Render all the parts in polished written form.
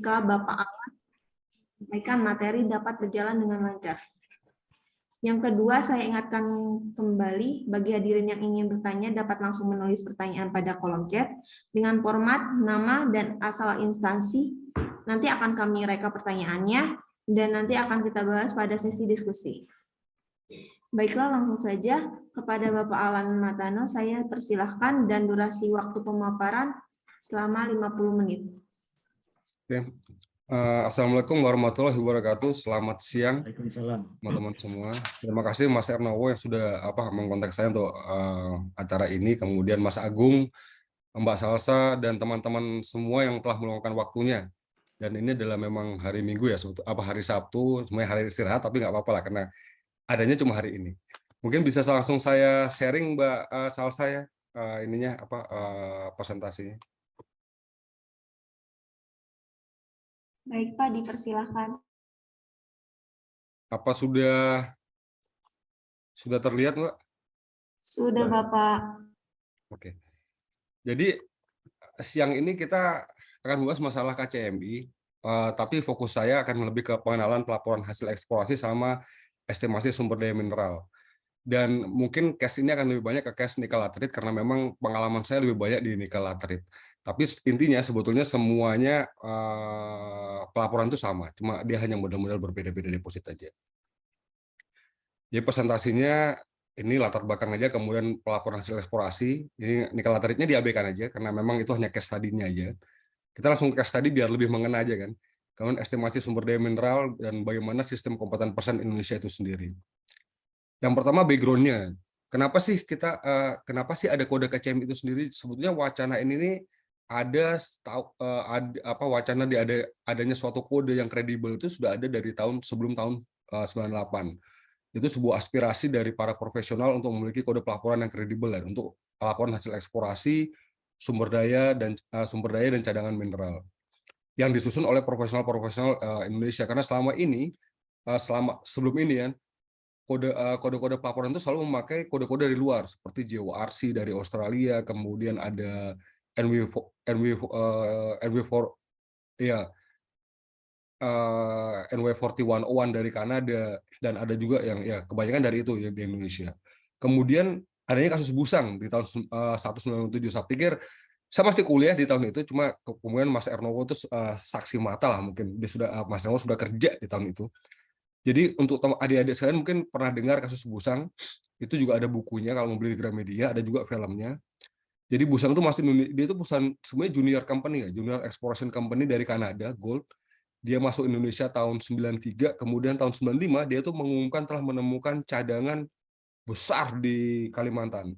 jika Bapak Alan menyampaikan materi dapat berjalan dengan lancar. Yang kedua, saya ingatkan kembali bagi hadirin yang ingin bertanya dapat langsung menulis pertanyaan pada kolom chat dengan format nama dan asal instansi. Nanti akan kami reka pertanyaannya dan nanti akan kita bahas pada sesi diskusi. Baiklah, langsung saja kepada Bapak Alan Matano saya persilahkan dan durasi waktu pemaparan selama 50 menit. Oke. Assalamualaikum warahmatullahi wabarakatuh. Selamat siang Waalaikumsalam. teman-teman semua. Terima kasih Mas Ernowo yang sudah mengkontak saya untuk acara ini. Kemudian Mas Agung, Mbak Salsa, dan teman-teman semua yang telah meluangkan waktunya. Dan ini adalah memang hari Minggu ya, hari Sabtu, sebenarnya hari istirahat, tapi nggak apa-apa lah karena adanya cuma hari ini. Mungkin bisa langsung saya sharing Mbak Salsa ya, presentasinya. Baik Pak, dipersilahkan. Apa sudah terlihat, Mbak? Sudah, Bapak. Oke. Jadi siang ini kita akan bahas masalah KCMI, tapi fokus saya akan lebih ke pengenalan pelaporan hasil eksplorasi sama estimasi sumber daya mineral. Dan mungkin case ini akan lebih banyak ke case nikel laterit karena memang pengalaman saya lebih banyak di nikel laterit. Tapi intinya sebetulnya semuanya pelaporan itu sama, cuma dia hanya model-model berbeda-beda deposit aja. Jadi presentasinya ini latar belakang aja, kemudian pelaporan hasil eksplorasi. Ini nikel lateritnya diabaikan aja karena memang itu hanya case study-nya aja. Kita langsung ke case study biar lebih mengena aja kan. Kemudian estimasi sumber daya mineral dan bagaimana sistem kompeten persen Indonesia itu sendiri. Yang pertama background-nya. Kenapa sih ada kode KCM itu sendiri? Sebetulnya wacana ini nih wacana adanya suatu kode yang kredibel itu sudah ada dari sebelum tahun 98. Itu sebuah aspirasi dari para profesional untuk memiliki kode pelaporan yang kredibel dan untuk pelaporan hasil eksplorasi sumber daya dan cadangan mineral yang disusun oleh profesional Indonesia. Karena sebelum ini kan kode-kode pelaporan itu selalu memakai kode-kode dari luar seperti JORC dari Australia, kemudian ada NW4101 dari Kanada, dan ada juga yang ya kebanyakan dari itu ya di Indonesia. Kemudian adanya kasus Busang di tahun 1997. Saya pikir saya masih kuliah di tahun itu, cuma kemudian Mas Ernowo itu saksi mata lah, mungkin Mas Ernowo sudah kerja di tahun itu. Jadi untuk adik-adik sekalian mungkin pernah dengar kasus Busang, itu juga ada bukunya kalau mau beli di Gramedia, ada juga filmnya. Jadi Busang itu dia itu perusahaan sebenarnya junior company ya, junior exploration company dari Kanada, gold. Dia masuk Indonesia tahun 93, kemudian tahun 95 dia itu mengumumkan telah menemukan cadangan besar di Kalimantan.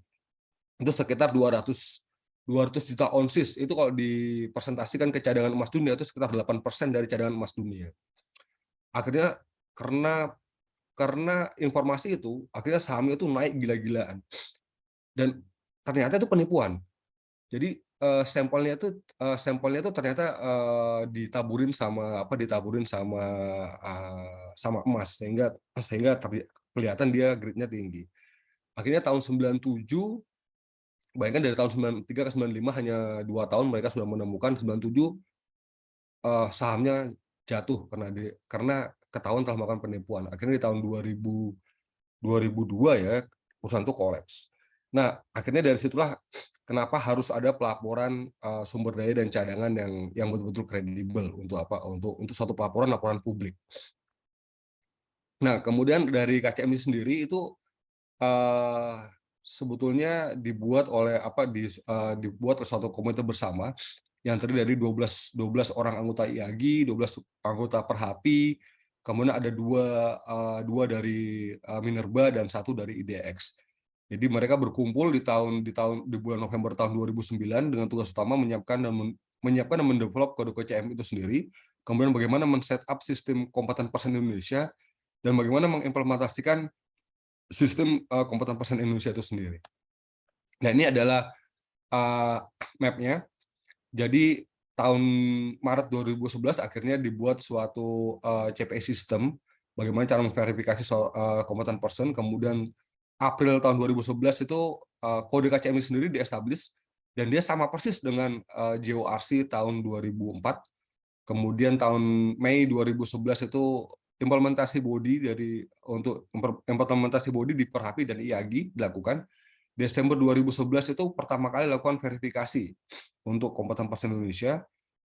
Itu sekitar 200 juta onsis. Itu kalau dipresentasikan ke cadangan emas dunia itu sekitar 8% dari cadangan emas dunia. Akhirnya karena informasi itu, akhirnya sahamnya itu naik gila-gilaan. Dan ternyata itu penipuan. Jadi sampelnya itu ternyata ditaburin sama emas sehingga kelihatan dia grade-nya tinggi. Akhirnya tahun 97, bayangkan dari tahun 93 ke 95 hanya 2 tahun mereka sudah menemukan. 97 sahamnya jatuh karena ketahuan telah melakukan penipuan. Akhirnya di tahun 2002 ya perusahaan itu kolaps. Nah, akhirnya dari situlah kenapa harus ada pelaporan sumber daya dan cadangan yang betul-betul kredibel untuk suatu laporan publik. Nah, kemudian dari KCMI sendiri itu sebetulnya dibuat oleh suatu komite bersama yang terdiri dari 12 orang anggota IAGI, 12 anggota Perhapi, kemudian ada dua dari Minerba dan 1 dari IDX. Jadi mereka berkumpul di bulan November tahun 2009 dengan tugas utama menyiapkan dan mendevelop kode KCM itu sendiri, kemudian bagaimana men-setup sistem kompeten persen Indonesia, dan bagaimana mengimplementasikan sistem kompeten persen Indonesia itu sendiri. Nah, ini adalah map-nya. Jadi tahun Maret 2011 akhirnya dibuat suatu CPA system, bagaimana cara memverifikasi kompeten person. Kemudian April tahun 2011 itu kode KCMI sendiri di-establish, dan dia sama persis dengan JORC tahun 2004. Kemudian tahun Mei 2011 itu implementasi body untuk implementasi body di Perhapi dan IAGI dilakukan. Desember 2011 itu pertama kali lakukan verifikasi untuk kompeten personil Indonesia.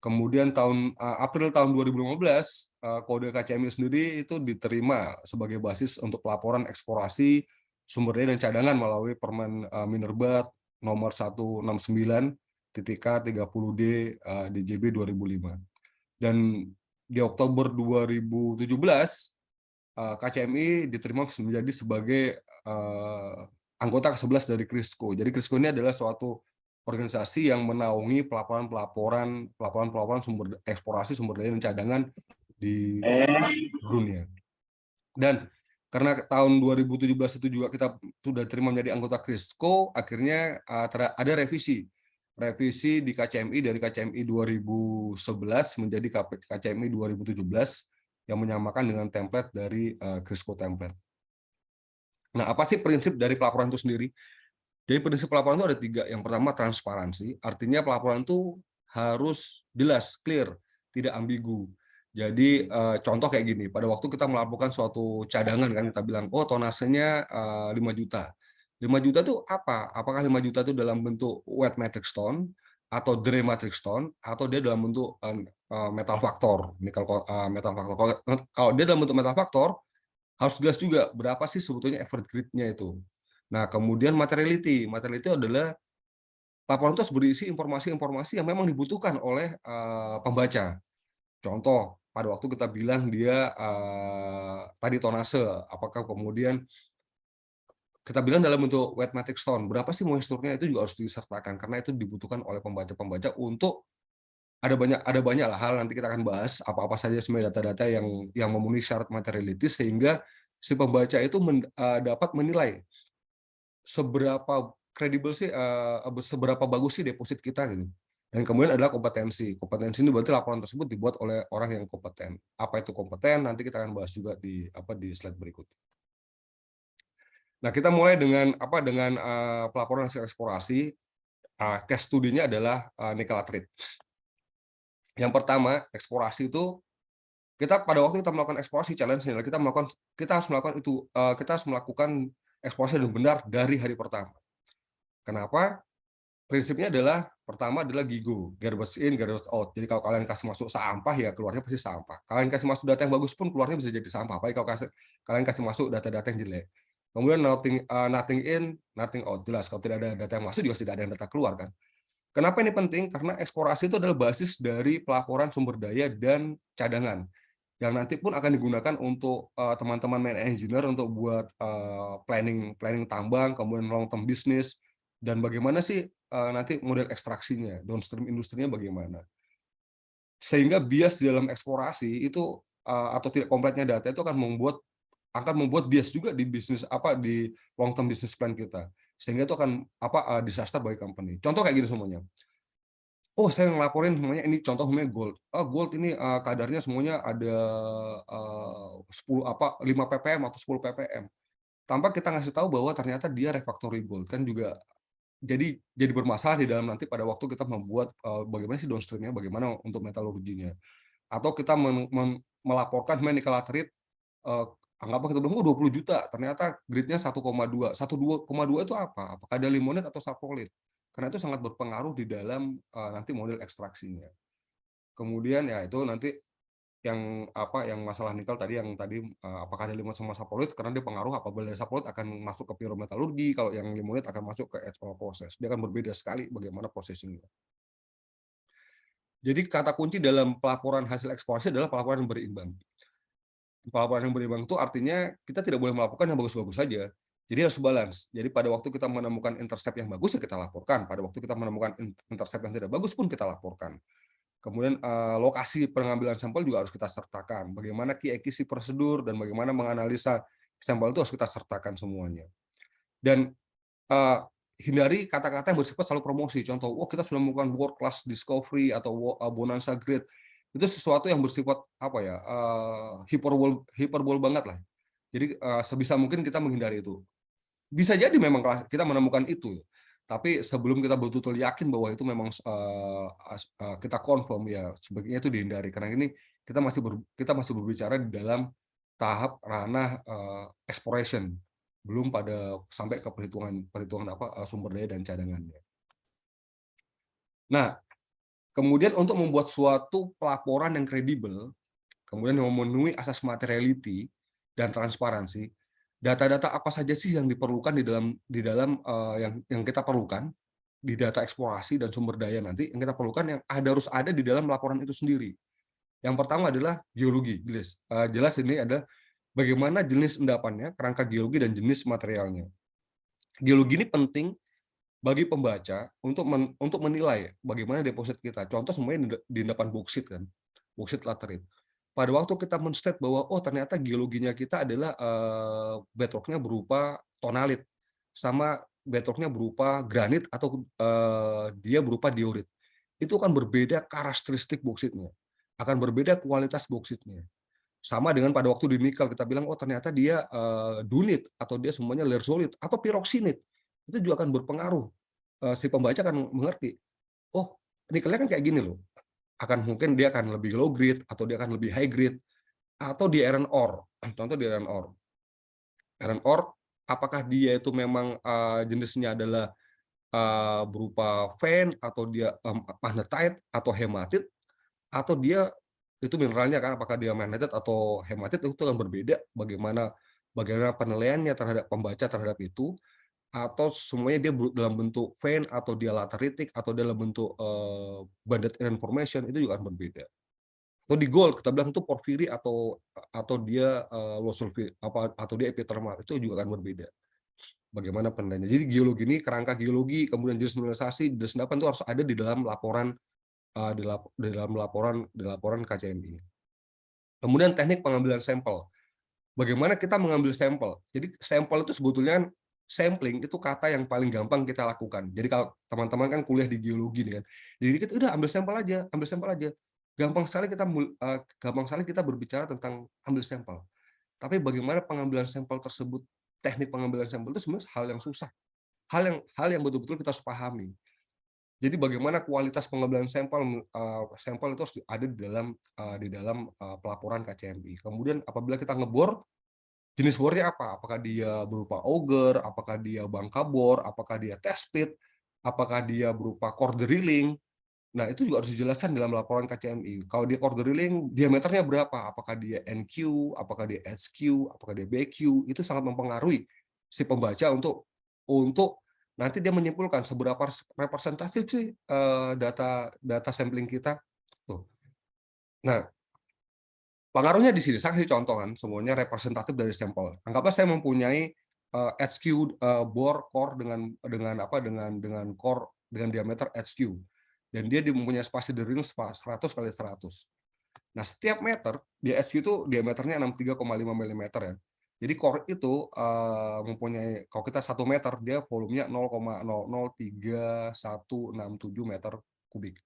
Kemudian April tahun 2015 kode KCMI sendiri itu diterima sebagai basis untuk pelaporan eksplorasi sumber daya dan cadangan melalui Permen Minerba nomor 169/K30D DJB 2005. Dan di Oktober 2017 KCMI diterima menjadi sebagai anggota ke-11 dari KRISCO. Jadi KRISCO ini adalah suatu organisasi yang menaungi pelaporan sumber eksplorasi sumber daya dan cadangan di dunia. Dan karena tahun 2017 itu juga kita sudah terima menjadi anggota KRISCO, akhirnya ada revisi di KCMI dari KCMI 2011 menjadi KCMI 2017 yang menyamakan dengan template dari KRISCO template. Nah, apa sih prinsip dari pelaporan itu sendiri? Jadi prinsip pelaporan itu ada 3. Yang pertama transparansi, artinya pelaporan itu harus jelas, clear, tidak ambigu. Jadi contoh kayak gini, pada waktu kita melaporkan suatu cadangan kan kita bilang, oh tonasenya 5 juta. 5 juta itu apa? Apakah 5 juta itu dalam bentuk wet metric stone atau dry metric stone atau dia dalam bentuk metal faktor, metal faktor. Kalau dia dalam bentuk metal faktor harus jelas juga berapa sih sebetulnya effort grid-nya itu. Nah, kemudian materiality. Materiality adalah laporan itu harus berisi informasi-informasi yang memang dibutuhkan oleh pembaca. Contoh, pada waktu kita bilang dia tadi tonase, apakah kemudian kita bilang dalam bentuk wet metric stone, berapa sih moisturnya itu juga harus disertakan karena itu dibutuhkan oleh pembaca-pembaca untuk ada banyak lah hal nanti kita akan bahas apa-apa saja sebenarnya data-data yang memenuhi syarat materiality sehingga si pembaca itu dapat menilai seberapa kredibel sih, seberapa bagus sih deposit kita gitu. Dan kemudian adalah kompetensi. Kompetensi ini berarti laporan tersebut dibuat oleh orang yang kompeten. Apa itu kompeten? Nanti kita akan bahas juga di slide berikut. Nah, kita mulai dengan pelaporan hasil eksplorasi. Case study-nya adalah nikel laterite. Yang pertama, eksplorasi itu kita pada waktu kita melakukan eksplorasi challenge-nya kita harus melakukan eksplorasi dengan benar dari hari pertama. Kenapa? Prinsipnya adalah pertama adalah GIGO, garbage in, garbage out. Jadi kalau kalian kasih masuk sampah ya keluarnya pasti sampah. Kalian kasih masuk data yang bagus pun keluarnya bisa jadi sampah. Apalagi kalau kalian kasih masuk data-data yang jelek. Kemudian nothing in, nothing out. Jelas kalau tidak ada data yang masuk juga tidak ada yang data keluar kan. Kenapa ini penting? Karena eksplorasi itu adalah basis dari pelaporan sumber daya dan cadangan yang nanti pun akan digunakan untuk teman-teman main engineer untuk buat planning tambang, kemudian long term business, dan bagaimana sih nanti model ekstraksinya, downstream industrinya bagaimana. Sehingga bias di dalam eksplorasi itu atau tidak kompletnya data itu akan membuat bias juga di bisnis di long term business plan kita. Sehingga itu akan disaster bagi company. Contoh kayak gini semuanya. Oh, saya ngelaporin semuanya ini contoh semuanya gold. Gold ini kadarnya semuanya ada 5 ppm atau 10 ppm. Tanpa kita ngasih tahu bahwa ternyata dia refractory gold kan juga jadi bermasalah di dalam nanti pada waktu kita membuat bagaimana sih downstreamnya, bagaimana untuk metalurginya. Atau kita melaporkan nikel laterite anggaplah kita bilang 20 juta, ternyata grade-nya 1,2. 1,2 itu apa? Apakah ada limonite atau saprolite? Karena itu sangat berpengaruh di dalam nanti model ekstraksinya. Kemudian ya itu nanti yang masalah nikel tadi apakah ada limonite sama saprolite, karena dia pengaruh apabila saprolite akan masuk ke pyrometalurgi, kalau yang limonite akan masuk ke ethanol proses. Dia akan berbeda sekali bagaimana processing-nya. Jadi kata kunci dalam pelaporan hasil eksplorasi adalah pelaporan yang berimbang. Pelaporan yang berimbang itu artinya kita tidak boleh melaporkan yang bagus-bagus saja. Jadi harus balance. Jadi pada waktu kita menemukan intercept yang bagus ya kita laporkan. Pada waktu kita menemukan intercept yang tidak bagus pun kita laporkan. Kemudian lokasi pengambilan sampel juga harus kita sertakan. Bagaimana key accuracy prosedur dan bagaimana menganalisa sampel itu harus kita sertakan semuanya. Dan hindari kata-kata yang bersifat selalu promosi. Contoh, kita sudah melakukan world class discovery atau bonanza grade. Itu sesuatu yang bersifat hiperbol banget lah. Jadi sebisa mungkin kita menghindari itu. Bisa jadi memang kita menemukan itu, Tapi sebelum kita betul-betul yakin bahwa itu memang kita confirm, ya sebaiknya itu dihindari karena ini kita masih berbicara di dalam tahap ranah exploration, belum pada sampai ke perhitungan sumber daya dan cadangannya. Nah, kemudian untuk membuat suatu pelaporan yang kredibel, kemudian memenuhi asas materiality dan transparansi, data-data apa saja sih yang diperlukan yang kita perlukan di data eksplorasi dan sumber daya nanti yang kita perlukan yang harus ada di dalam laporan itu sendiri. Yang pertama adalah geologi, jelas ini ada bagaimana jenis endapannya, kerangka geologi dan jenis materialnya. Geologi ini penting bagi pembaca untuk menilai bagaimana deposit kita. Contoh semuanya di endapan boksit kan, boksit laterit. Pada waktu kita men-state bahwa ternyata geologinya kita adalah bedrocknya berupa tonalit, sama bedrocknya berupa granit atau dia berupa diorit. Itu akan berbeda karakteristik boksitnya, akan berbeda kualitas boksitnya. Sama dengan pada waktu di nikel kita bilang ternyata dia dunit atau dia semuanya lersolid atau piroksinit. Itu juga akan berpengaruh. Si pembaca akan mengerti, nikelnya kan kayak gini loh. Mungkin dia akan lebih low grade atau dia akan lebih high grade atau di iron ore. Contoh di iron ore. Iron ore apakah dia itu memang jenisnya adalah berupa vein atau dia magnetite atau hematit atau dia itu mineralnya kan apakah dia magnetit atau hematit itu akan berbeda bagaimana penilaiannya terhadap pembaca terhadap itu atau semuanya dia dalam bentuk vein atau dia lateritik atau dalam bentuk banded iron formation itu juga akan berbeda. Atau di gold kita bilang itu porfiri atau dia low sulfide atau dia epithermal itu juga akan berbeda. Bagaimana penilaiannya. Jadi geologi ini kerangka geologi kemudian jenis mineralisasi jenis endapan itu harus ada di dalam laporan di laporan KCMI. Kemudian teknik pengambilan sampel. Bagaimana kita mengambil sampel? Jadi sampel itu sebetulnya sampling itu kata yang paling gampang kita lakukan. Jadi kalau teman-teman kan kuliah di geologi nih kan, jadi kita udah ambil sampel aja. Gampang sekali kita berbicara tentang ambil sampel. Tapi bagaimana pengambilan sampel tersebut, teknik pengambilan sampel itu sebenarnya hal yang susah. Hal yang betul-betul kita harus pahami. Jadi bagaimana kualitas pengambilan sampel itu harus ada di dalam pelaporan KCMI. Kemudian apabila kita ngebor, jenis bornya apa? Apakah dia berupa auger, apakah dia bangka bor, apakah dia test pit, apakah dia berupa core drilling. Nah, itu juga harus dijelaskan dalam laporan KCMI. Kalau dia core drilling, diameternya berapa? Apakah dia NQ, apakah dia SQ, apakah dia BQ, itu sangat mempengaruhi si pembaca untuk nanti dia menyimpulkan seberapa representatif sih data sampling kita. Tuh. Nah, pengaruhnya di sini, saya kasih contoh kan, semuanya representatif dari sampel. Anggaplah saya mempunyai HQ bore core dengan core dengan diameter HQ dan dia mempunyai spasi drilling 100 kali 100. Nah, setiap meter di HQ itu diameternya 63,5 mm ya. Jadi core itu mempunyai, kalau kita 1 meter dia volumenya 0,003167 meter kubik.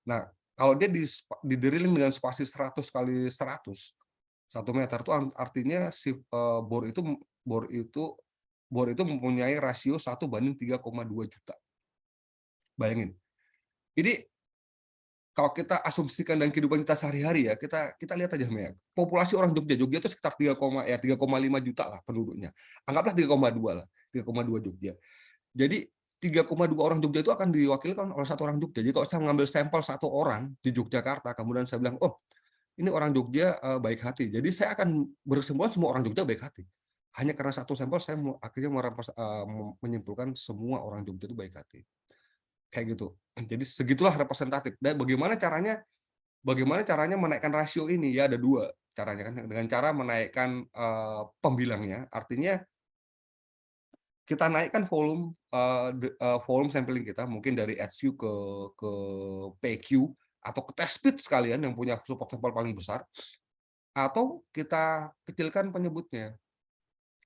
Nah, kalau dia di drilling dengan spasi 100 kali 100 1 meter itu artinya si bor itu mempunyai rasio 1:3,2 juta. Bayangin. Jadi kalau kita asumsikan dan kehidupan kita sehari-hari ya, kita lihat aja Mea. Populasi orang Jogja itu sekitar 3,5 juta lah penduduknya. Anggaplah 3,2 lah, 3,2 Jogja. Jadi 3,2 orang Jogja itu akan diwakilkan oleh satu orang Jogja. Jadi kalau saya mengambil sampel satu orang di Yogyakarta, kemudian saya bilang, ini orang Jogja baik hati. Jadi saya akan berkesimpulan semua orang Jogja baik hati. Hanya karena satu sampel saya akhirnya menyimpulkan semua orang Jogja itu baik hati. Kayak gitu. Jadi segitulah representatif. Dan bagaimana caranya menaikkan rasio ini? Ya ada dua caranya kan. Dengan cara menaikkan pembilangnya, artinya kita naikkan volume sampling kita mungkin dari HQ ke PQ atau ke test pit sekalian yang punya support sampel paling besar, atau kita kecilkan penyebutnya.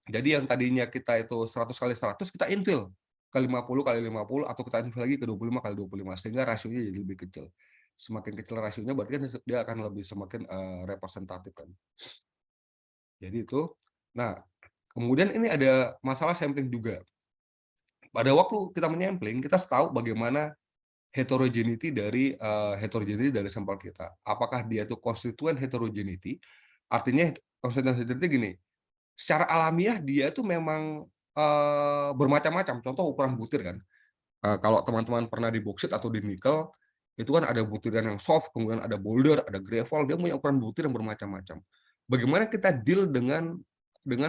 Jadi yang tadinya kita itu 100 kali 100 kita infill ke 50 kali 50 atau kita infill lagi ke 25 kali 25 sehingga rasionya jadi lebih kecil. Semakin kecil rasionya berarti kan dia akan lebih semakin representatif kan. Jadi itu. Nah, kemudian ini ada masalah sampling juga. pada waktu kita menyampling, kita tahu bagaimana heterogeneity dari sampel kita. Apakah dia itu konstituen heterogeneity? Artinya konstituen heterogeneity gini, secara alamiah dia itu memang bermacam-macam. Contoh ukuran butir kan. Kalau teman-teman pernah di boksit atau di nikel, itu kan ada butiran yang soft, kemudian ada boulder, ada gravel, dia punya ukuran butir yang bermacam-macam. Bagaimana kita deal dengan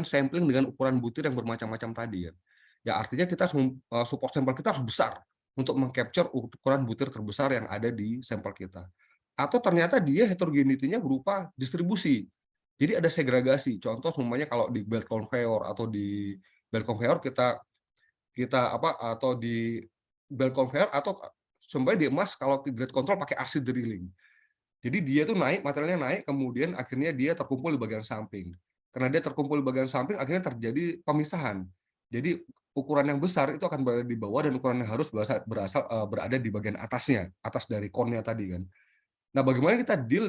sampling dengan ukuran butir yang bermacam-macam tadi ya? Ya artinya kita support sampel kita harus besar untuk mengcapture ukuran butir terbesar yang ada di sampel kita. Atau ternyata dia heterogeneity-nya berupa distribusi. Jadi ada segregasi. Contoh semuanya kalau di belt conveyor atau di belt conveyor kita kita apa atau di belt conveyor atau semuanya di emas kalau grade control pakai RC drilling. Jadi dia tuh naik, materialnya naik, kemudian akhirnya dia terkumpul di bagian samping. Karena dia terkumpul di bagian samping, akhirnya terjadi pemisahan. Jadi ukuran yang besar itu akan berada di bawah dan ukuran yang harus berada di bagian atasnya, atas dari konnya tadi kan. Nah, bagaimana kita deal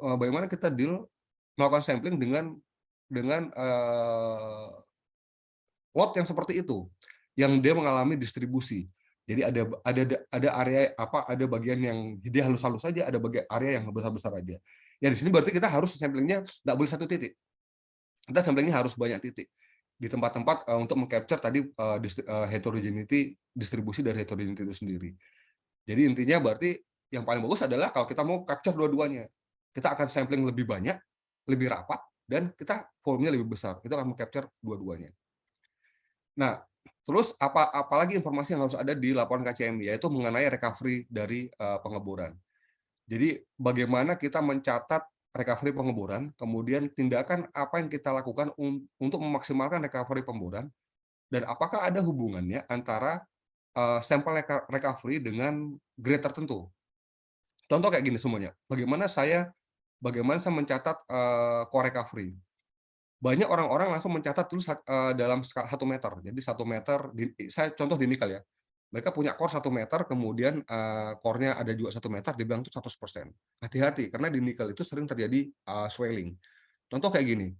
bagaimana kita deal melakukan sampling dengan lot yang seperti itu, yang dia mengalami distribusi. Jadi ada area ada bagian yang dia halus-halus saja, ada bagian area yang besar-besar aja. Ya di sini berarti kita harus samplingnya nggak boleh satu titik. Kita samplingnya harus banyak titik di tempat-tempat untuk mengcapture tadi heterogeneity, distribusi dari heterogeneity itu sendiri. Jadi intinya berarti yang paling bagus adalah kalau kita mau capture dua-duanya. Kita akan sampling lebih banyak, lebih rapat, dan kita volumenya lebih besar. Itu akan mengcapture dua-duanya. Nah, terus apalagi informasi yang harus ada di laporan KCMI, yaitu mengenai recovery dari pengeboran. Jadi bagaimana kita mencatat recovery pengeboran, kemudian tindakan apa yang kita lakukan untuk memaksimalkan recovery pengeboran, dan apakah ada hubungannya antara sampel recovery dengan grade tertentu. Contoh kayak gini semuanya. Bagaimana saya mencatat core recovery. Banyak orang-orang langsung mencatat dulu dalam 1 meter. Jadi 1 meter, saya contoh di nikel ya. Mereka punya core 1 meter, kemudian core-nya ada juga 1 meter, dibilang itu 100%. Hati-hati, karena di nikel itu sering terjadi swelling. Contoh kayak gini,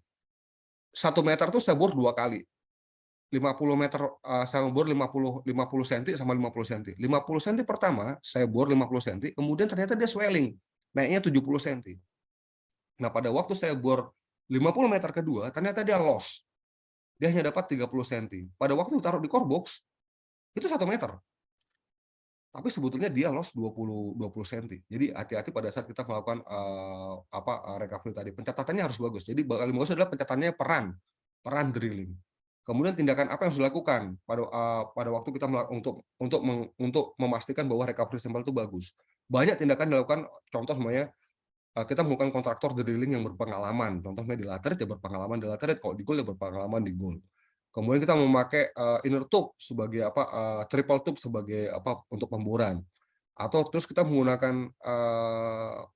1 meter itu saya bor 2 kali. 50 meter saya bor 50 cm sama 50 cm. 50 cm pertama saya bor 50 cm, kemudian ternyata dia swelling, naiknya 70 cm. Nah, pada waktu saya bor 50 meter kedua, ternyata dia loss. Dia hanya dapat 30 cm. Pada waktu ditaruh di core box, itu 1 meter. Tapi sebetulnya dia loss 20 cm. Jadi hati-hati pada saat kita melakukan recovery tadi. Pencatatannya harus bagus. Jadi paling bagus adalah pencatatannya peran drilling. Kemudian tindakan apa yang harus dilakukan pada waktu kita untuk memastikan bahwa recovery sampel itu bagus. Banyak tindakan dilakukan, contoh semuanya kita melakukan kontraktor drilling yang berpengalaman. Contohnya di laterit ya berpengalaman di laterit, kalau di gold ya berpengalaman di gold. Kemudian kita memakai inner tube sebagai triple tube sebagai untuk pemboran. Atau terus kita menggunakan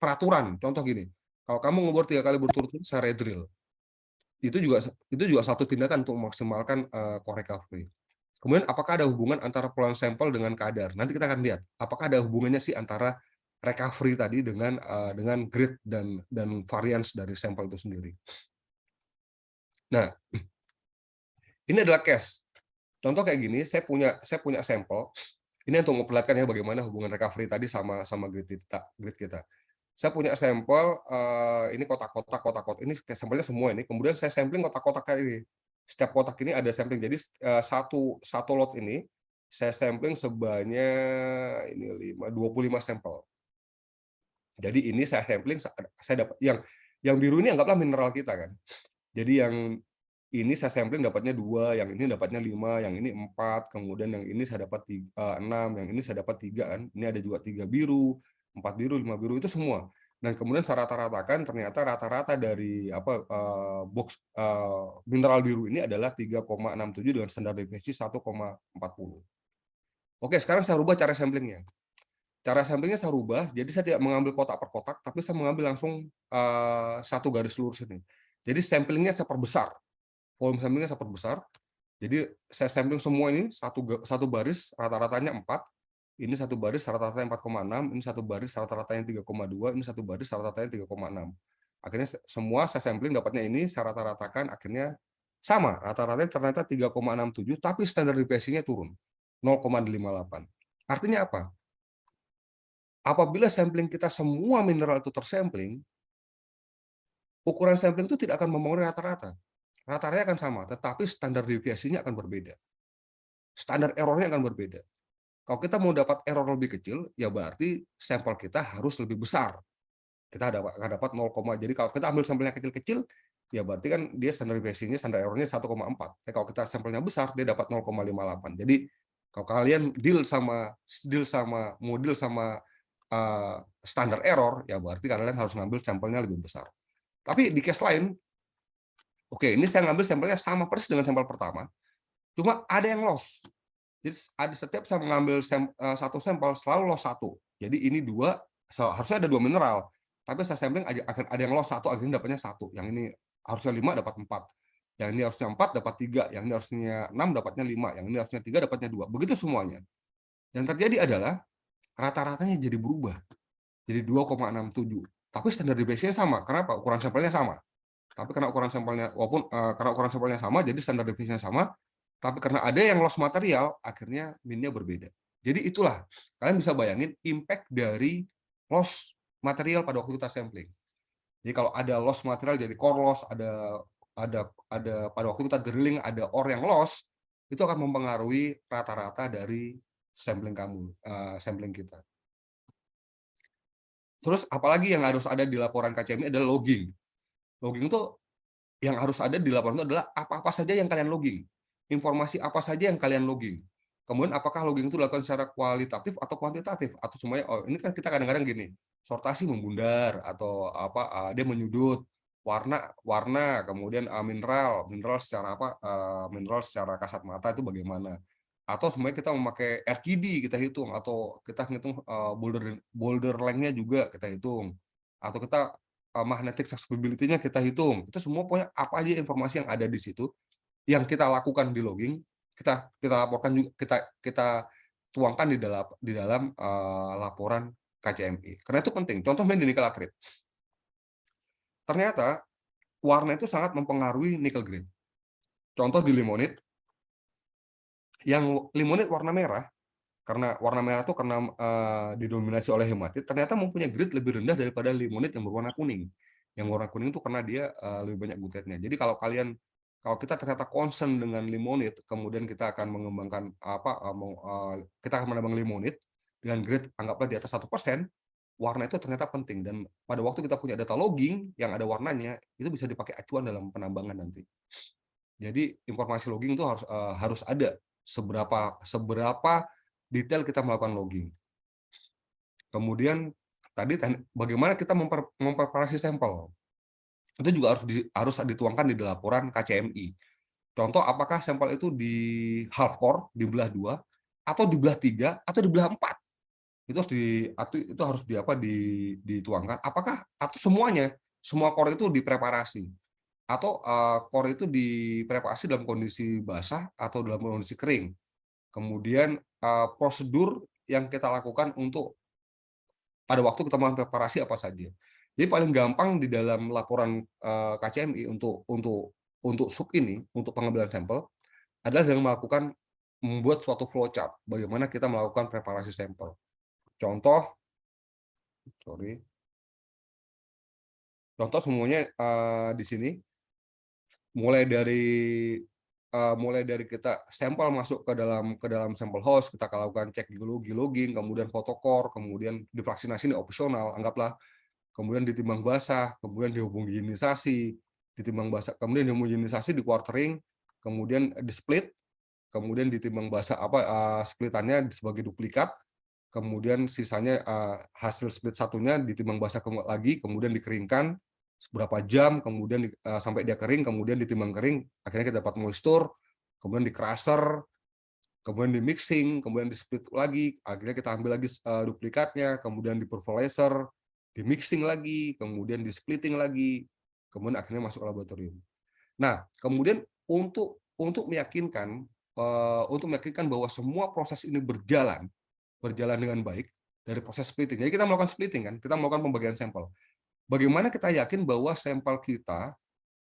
peraturan. Contoh gini, kalau kamu ngebor 3 kali berturut-turut, saya redrill. Itu juga satu tindakan untuk memaksimalkan core recovery. Kemudian apakah ada hubungan antara pulauan sampel dengan kadar? Nanti kita akan lihat apakah ada hubungannya sih antara recovery tadi dengan grade dan variance dari sampel itu sendiri. Nah, ini adalah case. Contoh kayak gini, saya punya sampel. Ini untuk memperlihatkan ya bagaimana hubungan recovery tadi sama grade kita. Saya punya sampel, ini kotak-kotak, ini sampelnya semua ini. Kemudian saya sampling kotak-kotak kayak ini. Setiap kotak ini ada sampling. Jadi satu lot ini saya sampling sebanyak 25 sampel. Jadi ini saya sampling, saya dapat yang biru ini anggaplah mineral kita kan. Jadi yang ini saya sampling dapatnya 2, yang ini dapatnya 5, yang ini 4, kemudian yang ini saya dapat 6, yang ini saya dapat 3 kan. Ini ada juga 3 biru, 4 biru, 5 biru itu semua. Dan kemudian saya rata-ratakan, ternyata rata-rata dari box mineral biru ini adalah 3,67 dengan standar deviasi 1,40. Oke, sekarang saya rubah cara samplingnya. Cara samplingnya saya rubah, jadi saya tidak mengambil kotak per kotak, tapi saya mengambil langsung satu garis lurus ini. Jadi samplingnya saya perbesar, volume samplingnya saya perbesar. Jadi saya sampling semua ini satu baris rata-ratanya 4, ini satu baris rata-ratanya 4,6, ini satu baris rata-ratanya 3,2, ini satu baris rata-ratanya 3,6. Akhirnya semua saya sampling dapatnya ini, saya rata-ratakan, akhirnya sama, rata-ratanya ternyata 3,67, tapi standar deviasinya turun 0,58. Artinya apa? Apabila sampling kita semua mineral itu tersampling, ukuran sampling itu tidak akan mempengaruhi rata-rata. Rata-ratanya akan sama, tetapi standar deviasinya akan berbeda. Standar errornya akan berbeda. Kalau kita mau dapat error lebih kecil, ya berarti sampel kita harus lebih besar. Kita akan dapat 0, jadi kalau kita ambil sampelnya kecil-kecil, ya berarti kan dia standar deviasinya, standar errornya 1,4. Tapi kalau kita sampelnya besar, dia dapat 0,58. Jadi kalau kalian deal sama standar error, ya berarti kalian harus ngambil sampelnya lebih besar. Tapi di case lain, oke, ini saya ngambil sampelnya sama persis dengan sampel pertama, cuma ada yang loss. Jadi setiap saya mengambil satu sampel selalu loss satu. Jadi ini dua, harusnya ada 2 mineral, tapi saya sampling akan ada yang loss satu, akhirnya dapatnya satu. Yang ini harusnya 5 dapat 4. Yang ini harusnya 4 dapat 3, yang ini harusnya 6 dapatnya 5, yang ini harusnya 3 dapatnya 2. Begitu semuanya. Yang terjadi adalah rata-ratanya jadi berubah. Jadi 2,67. Tapi standar deviasinya sama. Kenapa? Ukuran sampelnya sama. Tapi karena ukuran sampelnya karena ukuran sampelnya sama, jadi standar deviasinya sama. Tapi karena ada yang loss material, akhirnya min-nya berbeda. Jadi itulah, kalian bisa bayangin impact dari loss material pada waktu kita sampling. Jadi kalau ada loss material, jadi core loss, ada pada waktu kita drilling ada ore yang loss, itu akan mempengaruhi rata-rata dari sampling sampling kita. Terus apalagi yang harus ada di laporan KCMI adalah logging. Logging itu yang harus ada di laporan itu adalah apa-apa saja yang kalian logging. Informasi apa saja yang kalian logging. Kemudian apakah logging itu dilakukan secara kualitatif atau kuantitatif, atau semuanya, oh ini kan kita kadang-kadang gini, sortasi membundar atau dia menyudut, warna kemudian mineral secara kasat mata itu bagaimana, atau semuanya kita memakai RQD kita hitung, atau kita hitung boulder length-nya juga kita hitung, atau kita magnetic susceptibility-nya kita hitung. Itu semua punya apa aja informasi yang ada di situ yang kita lakukan di logging, kita laporkan juga, kita tuangkan di dalam laporan KCMI. Karena itu penting. Contoh main di nikel akrit. Ternyata warna itu sangat mempengaruhi nickel grade. Contoh di limonit, yang limonit warna merah, karena warna merah itu karena didominasi oleh hematit, ternyata mempunyai grade lebih rendah daripada limonit yang berwarna kuning. Yang warna kuning itu karena dia lebih banyak gutretnya. Jadi kalau kita ternyata concern dengan limonit, kemudian kita akan mengembangkan kita akan menambang limonit dengan grade anggaplah di atas 1%, warna itu ternyata penting, dan pada waktu kita punya data logging yang ada warnanya, itu bisa dipakai acuan dalam penambangan nanti. Jadi informasi logging itu harus ada, seberapa detail kita melakukan logging. Kemudian tadi bagaimana kita mempreparasi sampel, itu juga harus dituangkan di laporan KCMI. Contoh, apakah sampel itu di half core, dibelah 2, atau dibelah 3, atau dibelah 4. Itu harus dituangkan. Apakah atau semua core itu dipreparasi, atau core itu dipreparasi dalam kondisi basah atau dalam kondisi kering. Kemudian prosedur yang kita lakukan untuk pada waktu kita melakukan preparasi apa saja. Jadi paling gampang di dalam laporan KCMI untuk sub ini, untuk pengambilan sampel, adalah dengan membuat suatu flowchart bagaimana kita melakukan preparasi sampel. Contoh semuanya di sini, mulai dari kita sampel masuk ke dalam sampel host, kita lakukan cek geologi, logging, kemudian fotocore, kemudian difraksinasi ini opsional, anggaplah, kemudian ditimbang basah, kemudian dihomogenisasi, kemudian dihomogenisasi, di quartering, kemudian di split, kemudian ditimbang basah splitannya sebagai duplikat, kemudian sisanya hasil split satunya ditimbang basah lagi, kemudian dikeringkan seberapa jam, kemudian sampai dia kering, kemudian ditimbang kering, akhirnya kita dapat moisture, kemudian di crusher, kemudian di mixing, kemudian di split lagi, akhirnya kita ambil lagi duplikatnya, kemudian di pulverizer, di mixing lagi, kemudian di splitting lagi, kemudian akhirnya masuk ke laboratorium. Nah, kemudian untuk meyakinkan bahwa semua proses ini berjalan dengan baik dari proses splitting. Jadi kita melakukan splitting kan, kita melakukan pembagian sampel. Bagaimana kita yakin bahwa sampel kita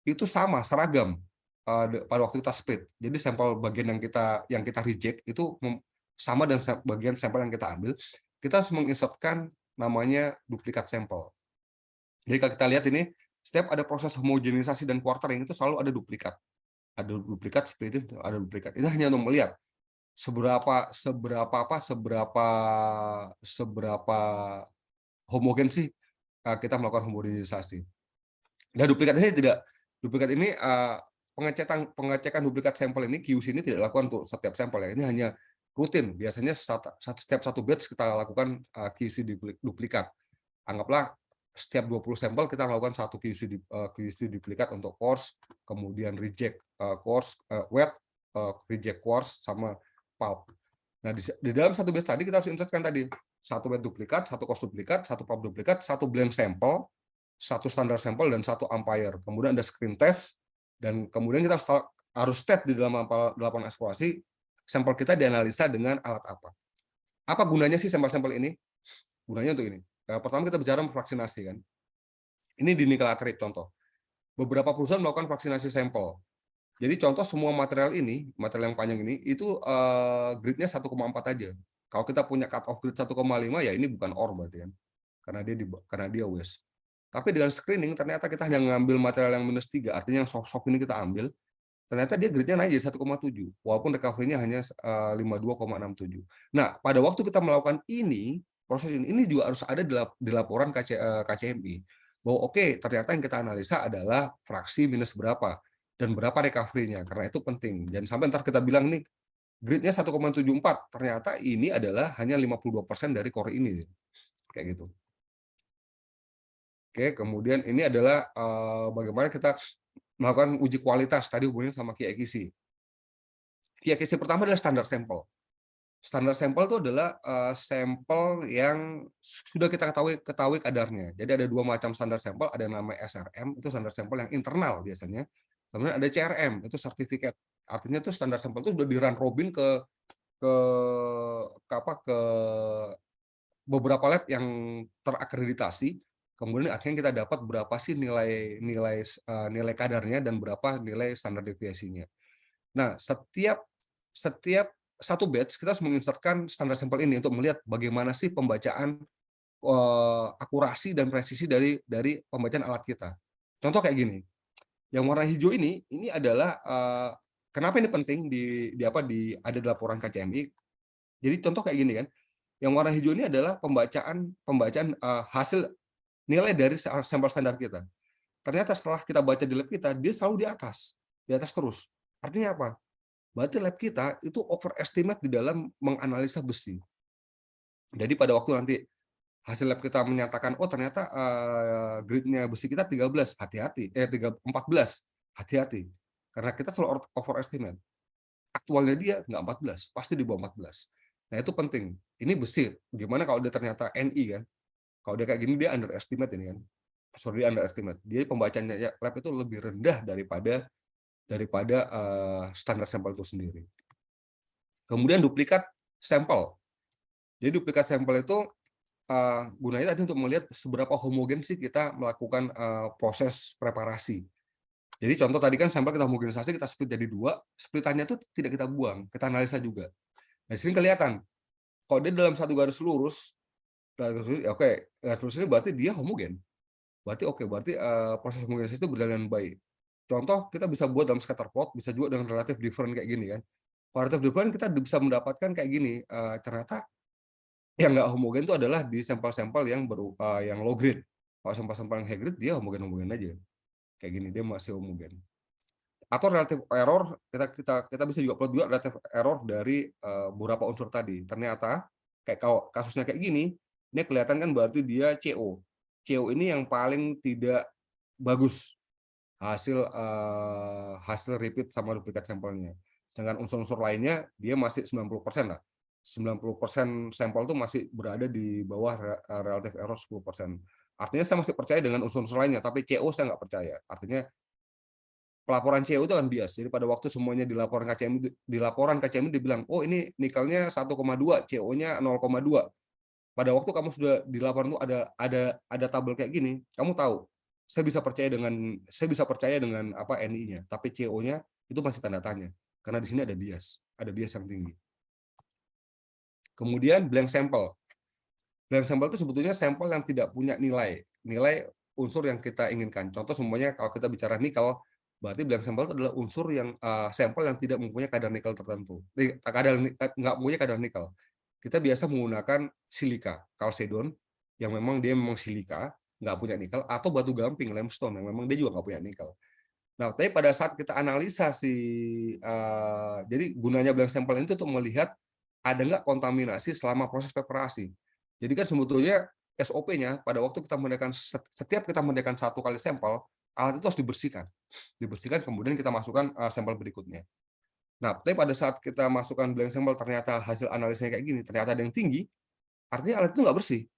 itu sama, seragam pada waktu kita split. Jadi sampel bagian yang kita reject itu sama dengan bagian sampel yang kita ambil. Kita harus menginsertkan namanya duplikat sampel. Jadi kalau kita lihat ini, setiap ada proses homogenisasi dan quartering itu selalu ada duplikat. Ada duplikat seperti itu, ada duplikat. Itu hanya untuk melihat seberapa homogen sih kita melakukan homogenisasi. Dan duplikat ini pengecekan duplikat sampel ini QC ini tidak dilakukan untuk setiap sampel ya. Ini hanya rutin. Biasanya setiap satu batch kita lakukan QC duplikat. Anggaplah setiap 20 sampel kita melakukan satu QC duplikat untuk coarse, kemudian reject coarse, wet, reject coarse sama pulp. Nah, di dalam satu batch tadi kita harus insertkan tadi satu wet duplikat, satu coarse duplikat, satu pulp duplikat, satu blend sampel, satu standar sampel, dan satu umpire. Kemudian ada screen test, dan kemudian kita harus state di dalam laporan eksplorasi sampel kita dianalisa dengan alat apa. Apa gunanya sih sampel-sampel ini? Gunanya untuk ini. Pertama kita bicara vaksinasi kan. Ini di nikel atrate contoh. Beberapa perusahaan melakukan vaksinasi sampel. Jadi contoh semua material yang panjang ini itu grade-nya 1,4 aja. Kalau kita punya cut off grade 1,5 ya ini bukan ore berarti kan. Karena dia waste. Tapi dengan screening ternyata kita hanya mengambil material yang -3, artinya yang soft ini kita ambil, ternyata dia grade-nya naik jadi 1,7, walaupun recovery-nya hanya 52,67. Nah, pada waktu kita melakukan proses ini juga harus ada di laporan KCMI. Bahwa oke, ternyata yang kita analisa adalah fraksi minus berapa, dan berapa recovery-nya, karena itu penting. Jangan sampai ntar kita bilang nih, grade-nya 1,74, ternyata ini adalah hanya 52% dari core ini. Kayak gitu. Oke, kemudian ini adalah bagaimana kita melakukan uji kualitas tadi hubungannya sama QAQC. QAQC pertama adalah standar sampel. Standar sampel itu adalah sampel yang sudah kita ketahui kadarnya. Jadi ada dua macam standar sampel, ada yang namanya SRM, itu standar sampel yang internal biasanya. Kemudian ada CRM, itu sertifikat. Artinya itu standar sampel itu sudah di-run robin ke beberapa lab yang terakreditasi. Kemudian akhirnya kita dapat berapa sih nilai kadarnya dan berapa nilai standar deviasinya. Nah, setiap satu batch kita harus menginsertkan standar sampel ini untuk melihat bagaimana sih pembacaan akurasi dan presisi dari pembacaan alat kita. Contoh kayak gini. Yang warna hijau ini adalah kenapa ini penting ada di laporan KCMI. Jadi contoh kayak gini kan. Yang warna hijau ini adalah pembacaan hasil nilai dari sampel standar kita. Ternyata setelah kita baca di lab kita, dia selalu di atas terus. Artinya apa? Berarti lab kita itu overestimate di dalam menganalisa besi. Jadi pada waktu nanti hasil lab kita menyatakan, oh ternyata grade-nya besi kita 13, hati-hati. 14, hati-hati. Karena kita selalu overestimate. Aktualnya dia nggak 14, pasti di bawah 14. Nah itu penting. Ini besi. Gimana kalau dia ternyata Ni kan? Kalau dia kayak gini dia underestimate ini kan. Sorry, underestimate. Jadi pembacaannya lab itu lebih rendah daripada standar sampel itu sendiri. Kemudian duplikat sampel. Jadi duplikat sampel itu gunanya tadi untuk melihat seberapa homogen sih kita melakukan proses preparasi. Jadi contoh tadi kan sampel kita homogenisasi, kita split jadi 2, splitannya itu tidak kita buang, kita analisa juga. Nah, di sini kelihatan, kalau dia dalam satu garis lurus, oke, garis lurus ini berarti dia homogen. Berarti proses homogenisasi itu berjalan baik. Contoh, kita bisa buat dalam scatter plot, bisa juga dengan relative different kayak gini kan. Kalau relative different kita bisa mendapatkan kayak gini, ternyata yang nggak homogen itu adalah di sampel-sampel yang low grade. Kalau sampel-sampel yang high grade dia homogen aja. Kayak gini dia masih homogen. Atau relative error, kita bisa juga plot juga relative error dari beberapa unsur tadi. Ternyata kayak kasusnya kayak gini, ini kelihatan kan berarti dia CO. CO ini yang paling tidak bagus hasil repeat sama duplikat sampelnya. Dengan unsur-unsur lainnya dia masih 90% lah. 90% sampel itu masih berada di bawah relative error 10%. Artinya saya masih percaya dengan unsur-unsur lainnya, tapi CO saya nggak percaya. Artinya pelaporan CO itu kan bias. Jadi pada waktu semuanya di laporan KCMI dibilang, oh ini nikelnya 1,2, CO-nya 0,2. Pada waktu kamu sudah di laporan itu ada tabel kayak gini, kamu tahu saya bisa percaya dengan apa NI-nya, tapi CO-nya itu masih tanda tanya karena di sini ada bias yang tinggi. Kemudian blank sampel. Blank sampel itu sebetulnya sampel yang tidak punya nilai unsur yang kita inginkan. Contoh semuanya kalau kita bicara nikel, berarti blank sampel itu adalah unsur yang sampel yang tidak mempunyai kadar nikel tertentu. Nggak mempunyai kadar nikel. Kita biasa menggunakan silika, kalsedon, yang memang silika, nggak punya nikel, atau batu gamping, limestone, yang memang dia juga nggak punya nikel. Nah, tapi pada saat kita analisa jadi gunanya blank sampel itu untuk melihat ada nggak kontaminasi selama proses preparasi. Jadi kan sebetulnya SOP-nya pada waktu setiap kita mendetekan 1 kali sampel, alat itu harus dibersihkan kemudian kita masukkan sampel berikutnya. Nah, tapi pada saat kita masukkan blank sampel ternyata hasil analisanya kayak gini, ternyata ada yang tinggi, artinya alat itu nggak bersih.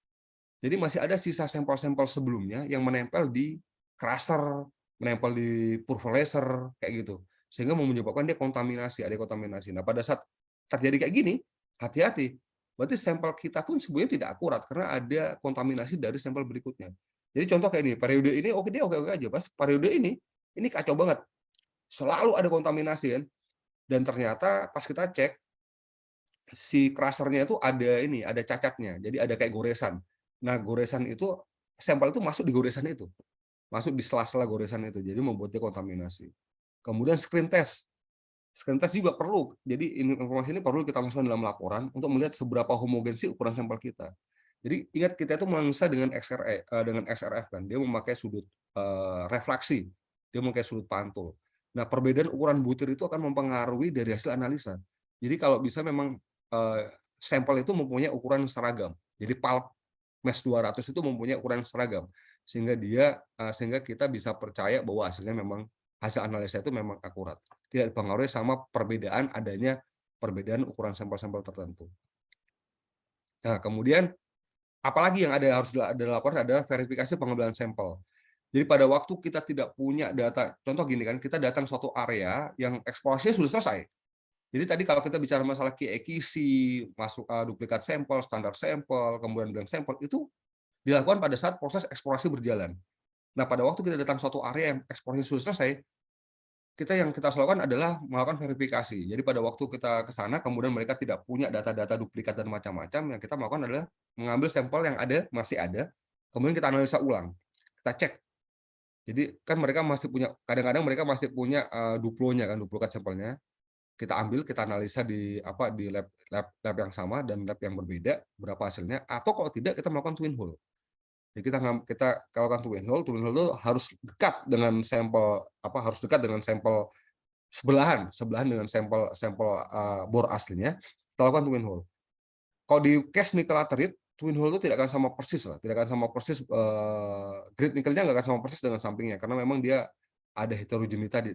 Jadi masih ada sisa sampel-sampel sebelumnya yang menempel di crusher, menempel di pulverizer kayak gitu, sehingga menyebabkan dia ada kontaminasi. Nah, pada saat terjadi kayak gini, hati-hati. Berarti sampel kita pun sebenarnya tidak akurat karena ada kontaminasi dari sampel berikutnya. Jadi contoh kayak ini, periode ini dia oke-oke aja, pas periode ini kacau banget. Selalu ada kontaminasi kan. Dan ternyata pas kita cek si crusher-nya itu ada cacatnya. Jadi ada kayak goresan. Nah, goresan itu sampel itu masuk di goresan itu. Masuk di sela-sela goresan itu. Jadi membuatnya kontaminasi. Kemudian screen test. Screen test juga perlu. Jadi informasi ini perlu kita masukkan dalam laporan untuk melihat seberapa homogen sih ukuran sampel kita. Jadi ingat kita itu menganalisa dengan XRF kan. Dia memakai sudut refraksi. Dia memakai sudut pantul. Nah, perbedaan ukuran butir itu akan mempengaruhi dari hasil analisa. Jadi kalau bisa memang sampel itu mempunyai ukuran seragam. Jadi pulp MES 200 itu mempunyai ukuran seragam sehingga kita bisa percaya bahwa hasil analisa itu memang akurat. Tidak dipengaruhi sama perbedaan ukuran sampel-sampel tertentu. Nah, kemudian apalagi yang harus dilaporkan adalah verifikasi pengambilan sampel. Jadi pada waktu kita tidak punya data, contoh gini kan, kita datang suatu area yang eksplorasinya sudah selesai. Jadi tadi kalau kita bicara masalah key accuracy, masuk duplikat sampel, standar sampel, kemudian blank sampel, itu dilakukan pada saat proses eksplorasi berjalan. Nah, pada waktu kita datang suatu area yang eksplorasi sudah selesai, yang kita lakukan adalah melakukan verifikasi. Jadi pada waktu kita ke sana, kemudian mereka tidak punya data-data duplikat dan macam-macam, yang kita lakukan adalah mengambil sampel yang masih ada, kemudian kita analisa ulang. Kita cek. Jadi kan mereka masih punya, kadang-kadang mereka masih punya duplonya kan, duplikat sampelnya. Kita ambil, kita analisa di lab yang sama dan lab yang berbeda, berapa hasilnya, atau kalau tidak kita melakukan twin hole. Jadi kita lakukan twin hole itu harus dekat dengan sampel sebelahan dengan sampel bor aslinya, kita lakukan twin hole. Kalau di case nikel laterite, twin hole itu tidak akan sama persis grade nikelnya nggak akan sama persis dengan sampingnya karena memang dia ada heterogeneity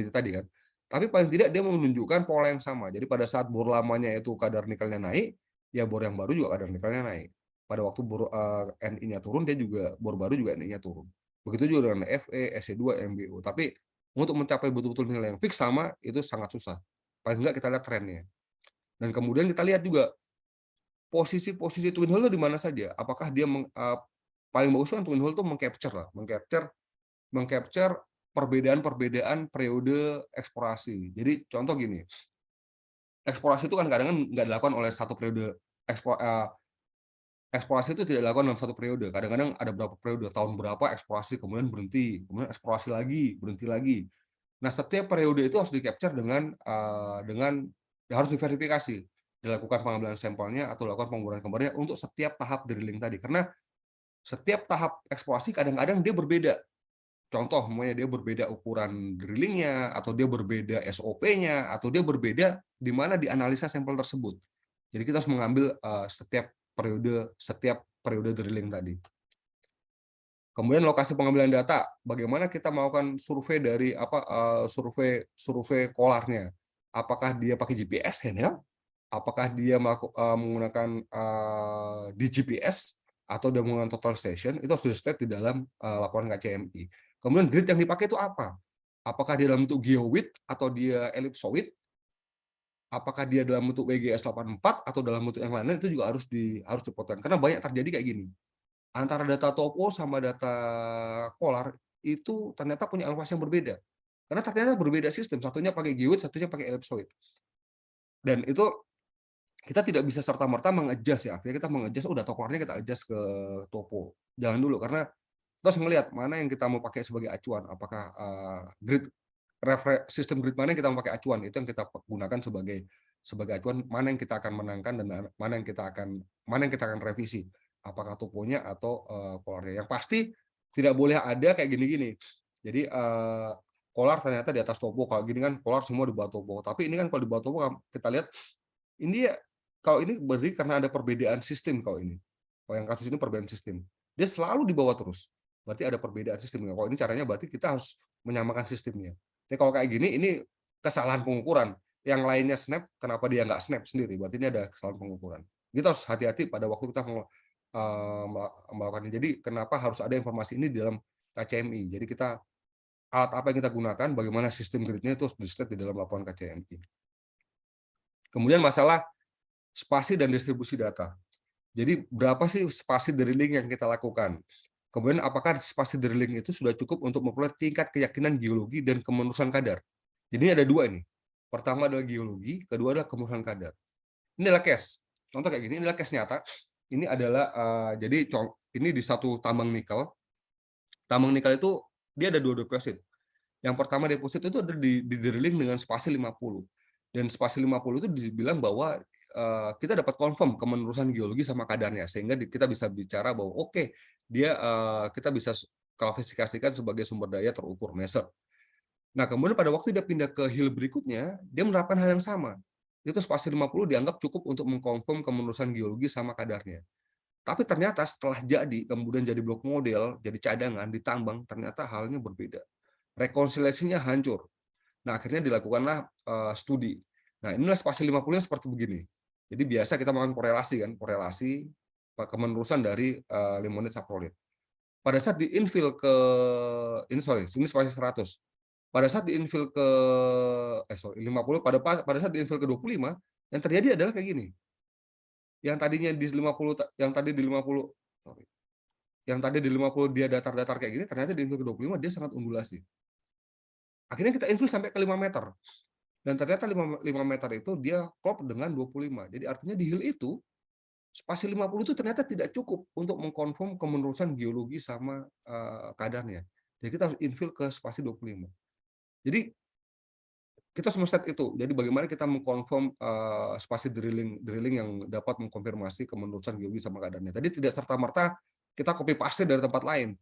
tadi kan. Tapi paling tidak dia menunjukkan pola yang sama. Jadi pada saat bor lamanya itu kadar nikelnya naik, ya bor yang baru juga kadar nikelnya naik. Pada waktu bor Ni-nya turun, bor baru juga Ni-nya turun. Begitu juga dengan Fe, Se2, MgO. Tapi untuk mencapai betul-betul nilai yang fix sama itu sangat susah. Paling enggak kita lihat trennya. Dan kemudian kita lihat juga posisi twin hole itu di mana saja. Apakah dia paling bagus kan twin hole itu mengcapture perbedaan periode eksplorasi. Jadi contoh gini, eksplorasi itu kan kadang-kadang nggak dilakukan oleh satu periode. Eksplorasi itu tidak dilakukan dalam satu periode. Kadang-kadang ada berapa periode, tahun berapa eksplorasi, kemudian berhenti, kemudian eksplorasi lagi, berhenti lagi. Nah, setiap periode itu harus di-capture dengan harus diverifikasi, dilakukan pengambilan sampelnya atau dilakukan pengukuran kembali untuk setiap tahap drilling tadi. Karena setiap tahap eksplorasi kadang-kadang dia berbeda. Contoh, dia berbeda ukuran drillingnya, atau dia berbeda SOP-nya, atau dia berbeda di mana dianalisa sampel tersebut. Jadi kita harus mengambil setiap periode drilling tadi. Kemudian lokasi pengambilan data, bagaimana kita melakukan survei dari survei kolarnya? Apakah dia pakai GPS handheld? Apakah dia menggunakan di GPS atau dia menggunakan total station? Itu harus di-state di dalam laporan KCMI. Kemudian grid yang dipakai itu apa? Apakah dia dalam bentuk geowidth atau dia ellipsoid? Apakah dia dalam bentuk WGS 84 atau dalam bentuk yang lain, itu juga harus dipotong karena banyak terjadi kayak gini. antara data topo sama data Collar itu ternyata punya elevasi yang berbeda. Karena ternyata berbeda sistem, satunya pakai geoid, satunya pakai ellipsoid. Dan itu kita tidak bisa serta-merta mengadjust ya. Akhirnya kita mengadjust, data Collarnya kita adjust ke topo. Jangan dulu, karena kita harus ngelihat mana yang kita mau pakai sebagai acuan. Apakah sistem grid mana yang kita mau pakai acuan, itu yang kita gunakan sebagai acuan, mana yang kita akan menangkan dan mana yang kita akan revisi, apakah toponya atau Collarnya. Yang pasti tidak boleh ada kayak gini-gini. Jadi Collar ternyata di atas topo, kalau gini kan Collar semua di bawah topo. Tapi ini kan kalau di bawah topo kita lihat ini kalau ini berarti karena ada perbedaan sistem. Kalau yang kasus ini perbedaan sistem, dia selalu di bawah terus. Berarti ada perbedaan sistem. Kalau ini caranya berarti kita harus menyamakan sistemnya. Tapi kalau kayak gini, ini kesalahan pengukuran. Yang lainnya snap, kenapa dia nggak snap sendiri? Berarti ini ada kesalahan pengukuran. Kita harus hati-hati pada waktu kita melakukan ini. Jadi kenapa harus ada informasi ini di dalam KCMI? Jadi alat apa yang kita gunakan, bagaimana sistem gridnya itu harus di-state di dalam laporan KCMI. Kemudian masalah spasi dan distribusi data. Jadi berapa sih spasi drilling yang kita lakukan? Kemudian apakah spasi drilling itu sudah cukup untuk memperoleh tingkat keyakinan geologi dan kemenusan kadar? Jadi ada dua ini. Pertama adalah geologi, kedua adalah kemenusan kadar. Ini adalah case. Contoh kayak gini, ini adalah case nyata. Ini adalah jadi ini di satu tambang nikel. Tambang nikel itu dia ada dua deposit. Yang pertama deposit itu ada di drilling dengan spasi 50. Dan spasi 50 itu dibilang bahwa kita dapat confirm kemenerusan geologi sama kadarnya, sehingga kita bisa bicara bahwa oke, dia kita bisa klasifikasikan sebagai sumber daya terukur measure. Nah, kemudian pada waktu dia pindah ke hill berikutnya, dia menerapkan hal yang sama. Itu spasi 50 dianggap cukup untuk mengkonfirm kemenerusan geologi sama kadarnya. Tapi ternyata setelah jadi, kemudian jadi blok model, jadi cadangan, ditambang, ternyata halnya berbeda. Rekonsiliasinya hancur. Nah, akhirnya dilakukanlah studi. Nah, inilah spasi 50-nya seperti begini. Jadi biasa kita melakukan korelasi kemenerusan dari limonit saprolit. Pada saat diinfill ke ini spasi 100. Pada saat diinfill ke 50, pada saat diinfill ke 25, yang terjadi adalah kayak gini. Yang tadinya di 50, yang tadi di 50, yang tadi di 50 dia datar-datar kayak gini, ternyata di infill ke 25 dia sangat undulasi. Akhirnya kita infill sampai ke 5 meter. Dan ternyata 5 meter itu dia klop dengan 25. Jadi artinya di hill itu, spasi 50 itu ternyata tidak cukup untuk mengkonfirm kemenerusan geologi sama kadarnya. Jadi kita harus infill ke spasi 25. Jadi kita semua set itu. Jadi bagaimana kita mengkonfirm spasi drilling yang dapat mengkonfirmasi kemenerusan geologi sama kadarnya. Tadi tidak serta-merta kita copy paste dari tempat lain.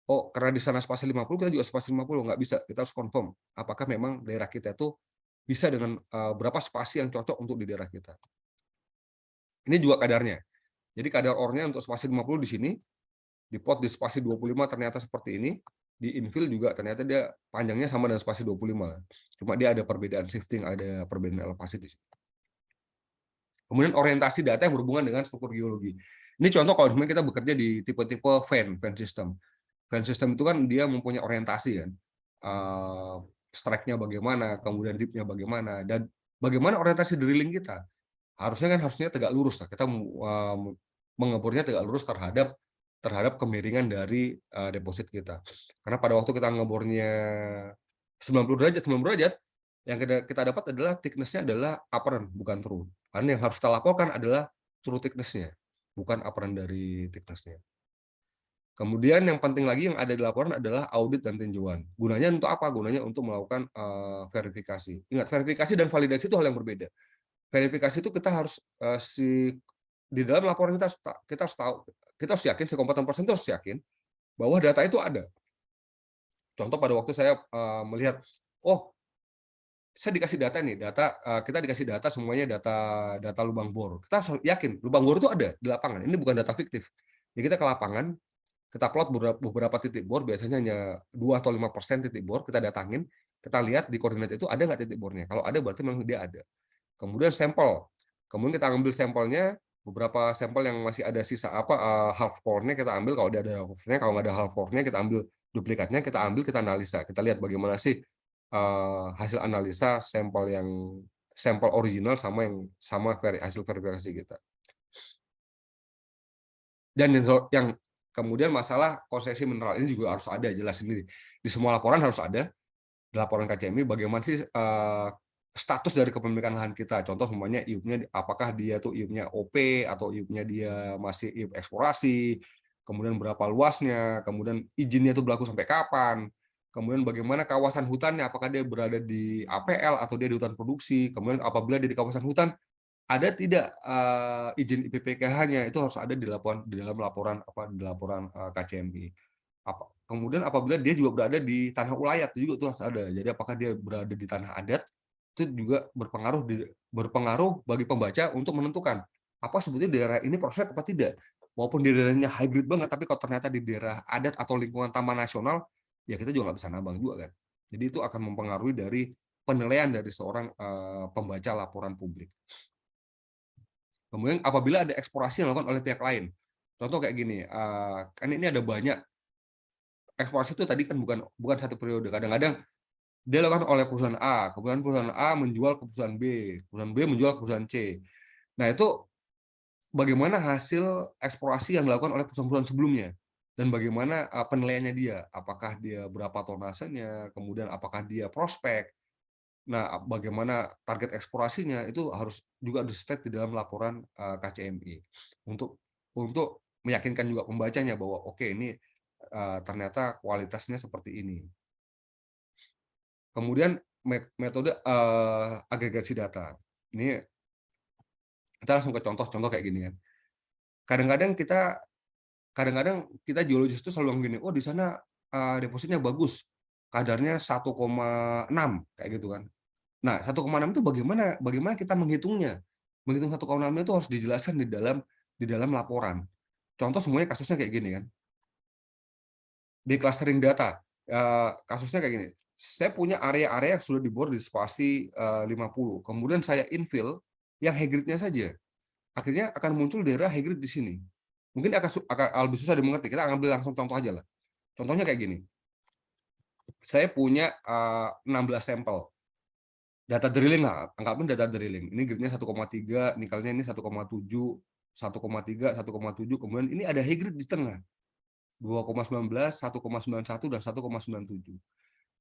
Oh, karena di sana spasi 50, kita juga spasi 50. Nggak bisa. Kita harus confirm apakah memang daerah kita itu bisa dengan berapa spasi yang cocok untuk di daerah kita. Ini juga kadarnya. Jadi kadar ornya untuk spasi 50 di sini, di pot di spasi 25 ternyata seperti ini, di infill juga ternyata dia panjangnya sama dengan spasi 25. Cuma dia ada perbedaan shifting, ada perbedaan elevasi di sini. Kemudian orientasi data yang berhubungan dengan struktur geologi. Ini contoh kalau kita bekerja di tipe-tipe fan system. Fan system itu kan dia mempunyai orientasi kan. Strike-nya bagaimana, kemudian dip-nya bagaimana, dan bagaimana orientasi drilling kita. Harusnya tegak lurus. Kita mengebornya tegak lurus terhadap kemiringan dari deposit kita. Karena pada waktu kita ngebornya 90 derajat, yang kita dapat adalah thickness-nya adalah apparent, bukan true. Karena yang harus kita laporkan adalah true thickness-nya, bukan apparent dari thickness-nya. Kemudian yang penting lagi yang ada di laporan adalah audit dan tinjauan. Gunanya untuk apa? Gunanya untuk melakukan verifikasi. Ingat, verifikasi dan validasi itu hal yang berbeda. Verifikasi itu kita harus di dalam laporan kita harus tahu, kita harus yakin, si kompeten person itu harus yakin bahwa data itu ada. Contoh pada waktu saya melihat, oh, saya dikasih data nih, kita dikasih data semuanya data lubang bor. Kita harus yakin lubang bor itu ada di lapangan. Ini bukan data fiktif. Jadi kita ke lapangan, kita plot beberapa titik bor, biasanya hanya 2 atau 5% titik bor, kita datangin, kita lihat di koordinat itu ada nggak titik bornya. Kalau ada berarti memang dia ada. Kemudian sampel. Kemudian kita ambil sampelnya, beberapa sampel yang masih ada sisa half core-nya kita ambil, kalau ada half core-nya, kalau nggak ada half core-nya kita ambil duplikatnya, kita ambil, kita analisa. Kita lihat bagaimana sih hasil analisa sampel original sama hasil verifikasi kita. Dan yang Kemudian masalah konsesi mineral ini juga harus ada jelas sendiri. Di semua laporan harus ada di laporan KCMI bagaimana sih status dari kepemilikan lahan kita. Contoh semuanya IUP-nya apakah dia tuh IUP-nya OP atau IUP-nya dia masih IUP eksplorasi, kemudian berapa luasnya, kemudian izinnya itu berlaku sampai kapan, kemudian bagaimana kawasan hutannya, apakah dia berada di APL atau dia di hutan produksi, kemudian apabila dia di kawasan hutan ada tidak izin IPPKH-nya, itu harus ada di dalam laporan KCMI. Kemudian apabila dia juga berada di tanah ulayat itu juga tuh harus ada. Jadi apakah dia berada di tanah adat itu juga berpengaruh bagi pembaca untuk menentukan apa sebetulnya daerah ini prospek apa tidak. Walaupun di daerahnya hybrid banget, tapi kalau ternyata di daerah adat atau lingkungan taman nasional, ya kita juga nggak bisa nambang juga kan. Jadi itu akan mempengaruhi dari penilaian dari seorang pembaca laporan publik. Kemudian apabila ada eksplorasi yang dilakukan oleh pihak lain, contoh kayak gini, kan ini ada banyak eksplorasi itu tadi kan bukan satu periode. Kadang-kadang dia dilakukan oleh perusahaan A, kemudian perusahaan A menjual ke perusahaan B menjual ke perusahaan C. Nah, itu bagaimana hasil eksplorasi yang dilakukan oleh perusahaan-perusahaan sebelumnya dan bagaimana penilaiannya dia, apakah dia berapa tonasenya, kemudian apakah dia prospek. Nah, bagaimana target eksplorasinya itu harus juga di-state di dalam laporan KCMI untuk meyakinkan juga pembacanya bahwa oke ini ternyata kualitasnya seperti ini. Kemudian metode agregasi data. Ini kita langsung ke contoh-contoh kayak gini kan. Kadang-kadang kita geologis itu selalu gini, oh di sana depositnya bagus, kadarnya 1,6 kayak gitu kan. Nah, 1,6 itu bagaimana kita menghitungnya? Menghitung 1,6 itu harus dijelaskan di dalam laporan. Contoh semuanya kasusnya kayak gini kan. Di clustering data, kasusnya kayak gini. Saya punya area-area yang sudah dibor di spasi 50, kemudian saya infill yang high grade-nya saja. Akhirnya akan muncul daerah high grade di sini. Mungkin akan lebih susah dimengerti. Kita ambil langsung contoh aja lah. Contohnya kayak gini. Saya punya 16 sampel. Data drilling lah, anggapnya data drilling. Ini grade-nya 1,3, nikelnya ini 1,7, 1,3, 1,7, kemudian ini ada high grade di tengah. 2,19, 1,91, dan 1,97.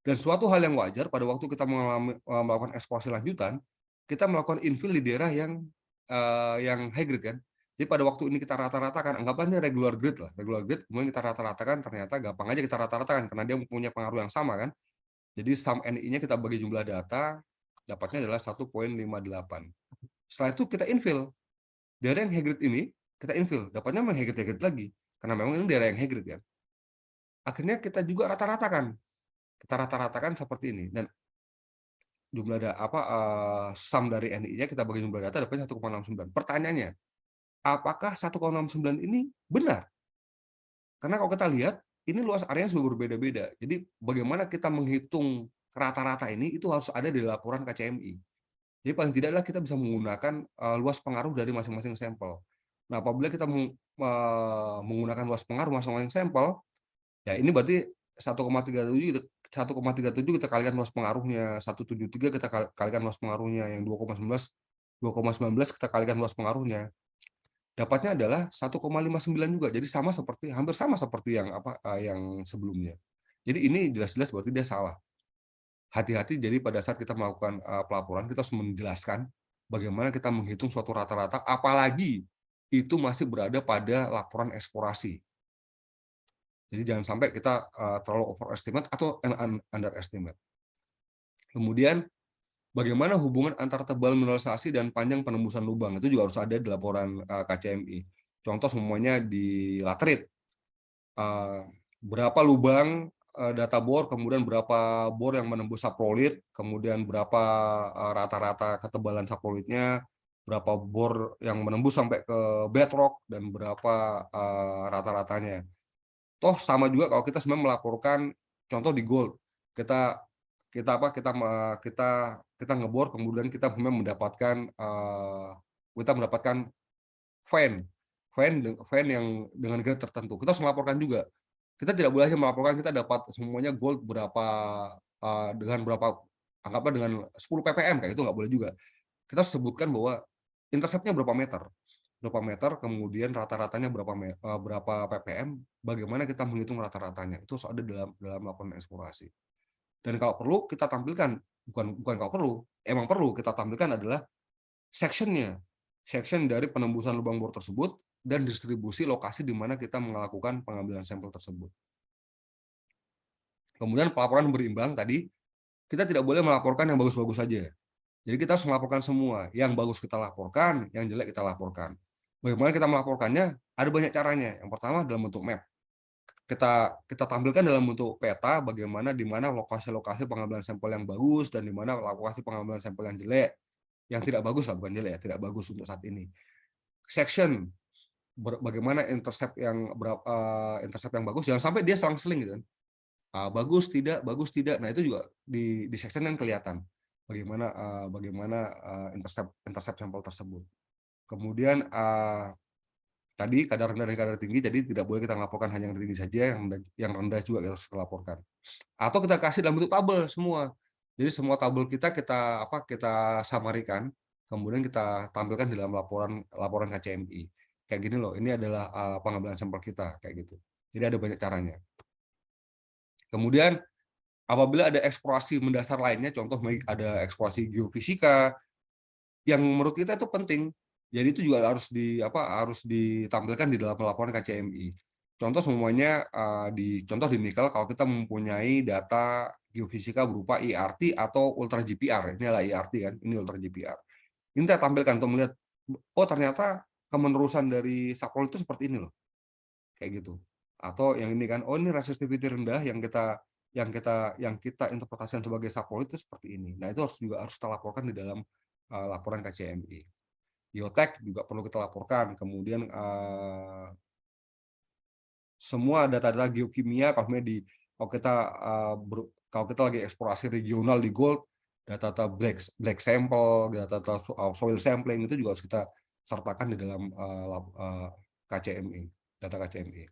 Dan suatu hal yang wajar pada waktu kita melakukan eksplorasi lanjutan, kita melakukan infill di daerah yang high grade kan. Jadi pada waktu ini kita rata-ratakan, anggapannya regular grade lah, regular grade, kemudian kita rata-ratakan, ternyata gampang aja kita rata-ratakan karena dia punya pengaruh yang sama kan. Jadi sum NI-nya kita bagi jumlah data, dapatnya adalah 1,58. Setelah itu kita infill. Daerah yang high grade ini kita infill, dapatnya memang high grade lagi karena memang ini daerah yang high grade kan. Akhirnya kita juga rata-ratakan. Kita rata-ratakan seperti ini dan jumlah sum dari NI-nya kita bagi jumlah data dapatnya 1,69. Pertanyaannya, apakah 1,69 ini benar? Karena kalau kita lihat ini luas area sudah berbeda-beda. Jadi bagaimana kita menghitung rata-rata ini itu harus ada di laporan KCMI. Jadi paling tidaklah kita bisa menggunakan luas pengaruh dari masing-masing sampel. Nah, apabila kita menggunakan luas pengaruh masing-masing sampel, ya ini berarti 1,37 kita kalikan luas pengaruhnya, 173 kita kalikan luas pengaruhnya, yang 2,19 kita kalikan luas pengaruhnya. Dapatnya adalah 1,59 juga. Jadi hampir sama seperti yang sebelumnya. Jadi ini jelas-jelas berarti dia salah. Hati-hati jadi pada saat kita melakukan pelaporan kita harus menjelaskan bagaimana kita menghitung suatu rata-rata, apalagi itu masih berada pada laporan eksplorasi. Jadi jangan sampai kita terlalu overestimate atau underestimate. Kemudian bagaimana hubungan antara tebal mineralisasi dan panjang penembusan lubang, itu juga harus ada di laporan KCMI. Contoh semuanya di laterit. Berapa lubang data bor, kemudian berapa bor yang menembus saprolit, kemudian berapa rata-rata ketebalan saprolitnya, berapa bor yang menembus sampai ke bedrock, dan berapa rata-ratanya. Toh sama juga kalau kita sebenarnya melaporkan contoh di gold, kita ngebor, kemudian kita mendapatkan vein yang dengan grade tertentu. Kita harus melaporkan juga. Kita tidak boleh hanya melaporkan kita dapat semuanya gold berapa dengan berapa, anggaplah dengan 10 ppm kayak itu nggak boleh juga. Kita harus sebutkan bahwa interceptnya berapa meter. berapa meter, kemudian rata-ratanya berapa ppm, bagaimana kita menghitung rata-ratanya. Itu harus ada dalam laporan eksplorasi. Dan kalau perlu kita tampilkan, bukan kalau perlu, emang perlu kita tampilkan adalah section-nya. Section dari penembusan lubang bor tersebut dan distribusi lokasi di mana kita melakukan pengambilan sampel tersebut. Kemudian pelaporan berimbang tadi, kita tidak boleh melaporkan yang bagus-bagus saja. Jadi kita harus melaporkan semua. Yang bagus kita laporkan, yang jelek kita laporkan. Bagaimana kita melaporkannya? Ada banyak caranya. Yang pertama dalam bentuk map. Kita tampilkan dalam bentuk peta bagaimana di mana lokasi-lokasi pengambilan sampel yang bagus dan di mana lokasi pengambilan sampel yang jelek. Yang tidak bagus lah, bukan jelek ya, tidak bagus untuk saat ini. Section, bagaimana intercept yang bagus, jangan sampai dia selang-seling gitu kan. Bagus tidak. Nah, itu juga di section kan kelihatan bagaimana intercept sampel tersebut. Kemudian tadi kadar rendah dan kadar tinggi, jadi tidak boleh kita melaporkan hanya yang tinggi saja, yang rendah juga harus kita laporkan. Atau kita kasih dalam bentuk tabel semua. Jadi semua tabel kita samarikan, kemudian kita tampilkan di dalam laporan KCMI. Kayak gini loh, ini adalah pengambilan sampel kita kayak gitu. Jadi ada banyak caranya. Kemudian apabila ada eksplorasi mendasar lainnya, contoh ada eksplorasi geofisika yang menurut kita itu penting. Jadi itu juga harus ditampilkan di dalam laporan KCMI. Contoh semuanya contoh di nikel kalau kita mempunyai data geofisika berupa IRT atau Ultra GPR. Ini adalah IRT kan, ini Ultra GPR. Ini kita tampilkan untuk melihat oh ternyata kemenerusan dari sapol itu seperti ini loh. Kayak gitu. Atau yang ini kan, oh ini resistivity rendah yang kita interpretasikan sebagai sapol itu seperti ini. Nah, itu juga harus kita laporkan di dalam laporan KCMI. Geotek juga perlu kita laporkan. Kemudian semua data-data geokimia kalau kita lagi eksplorasi regional di gold, data-data black sample, data-data soil sampling itu juga harus kita sertakan di dalam KCMI, data KCMI.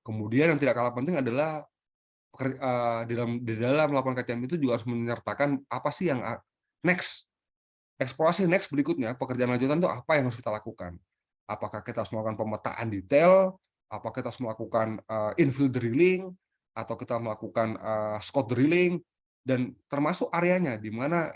Kemudian yang tidak kalah penting adalah di dalam laporan KCMI itu juga harus menyertakan apa sih yang next. Eksplorasi next berikutnya, pekerjaan lanjutan itu apa yang harus kita lakukan. Apakah kita harus melakukan pemetaan detail, apakah kita harus melakukan infill drilling, atau kita melakukan scout drilling, dan termasuk areanya, di mana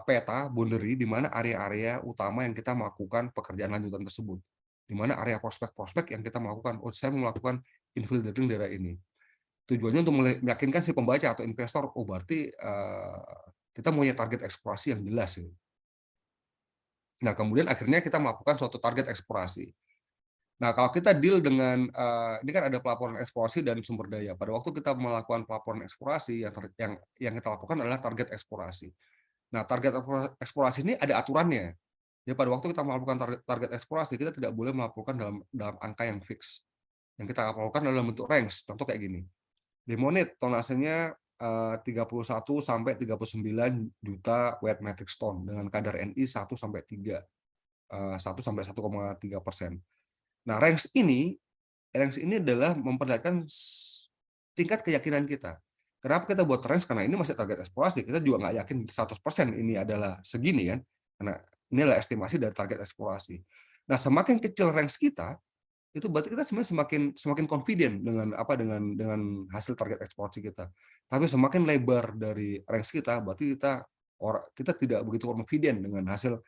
peta, boundary, di mana area-area utama yang kita melakukan pekerjaan lanjutan tersebut. Di mana area prospek-prospek yang kita melakukan, saya mau melakukan infill drilling daerah ini. Tujuannya untuk meyakinkan si pembaca atau investor, oh berarti kita punya target eksplorasi yang jelas. Nah, kemudian akhirnya kita melakukan suatu target eksplorasi. Nah, kalau kita deal dengan, ini kan ada pelaporan eksplorasi dan sumber daya. Pada waktu kita melakukan pelaporan eksplorasi, yang kita lakukan adalah target eksplorasi. Nah, target eksplorasi ini ada aturannya. Jadi pada waktu kita melakukan target eksplorasi, kita tidak boleh melakukan dalam angka yang fix. Yang kita lakukan adalah bentuk range, contoh kayak gini. Limonite, tonasenya 31 sampai 39 juta wet metric ton dengan kadar Ni 1 sampai 3, 1 sampai 1,3%. Nah, range ini adalah memperlihatkan tingkat keyakinan kita. Kenapa kita buat range? Karena ini masih target eksplorasi. Kita juga nggak yakin 100% ini adalah segini kan. Karena ini adalah estimasi dari target eksplorasi. Nah, semakin kecil range kita, itu berarti kita sebenarnya semakin confident dengan hasil target eksplorasi kita. Tapi semakin lebar dari range kita, berarti kita tidak begitu confident dengan hasil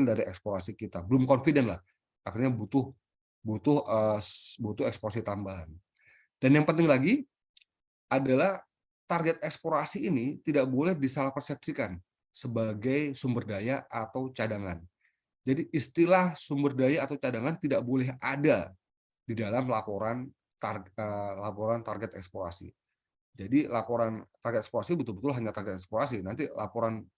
dari eksplorasi kita. Belum confident lah. Akhirnya butuh eksplorasi tambahan. Dan yang penting lagi adalah target eksplorasi ini tidak boleh disalah persepsikan sebagai sumber daya atau cadangan. Jadi istilah sumber daya atau cadangan tidak boleh ada di dalam laporan target eksplorasi. Jadi laporan target eksplorasi betul-betul hanya target eksplorasi. Nanti laporan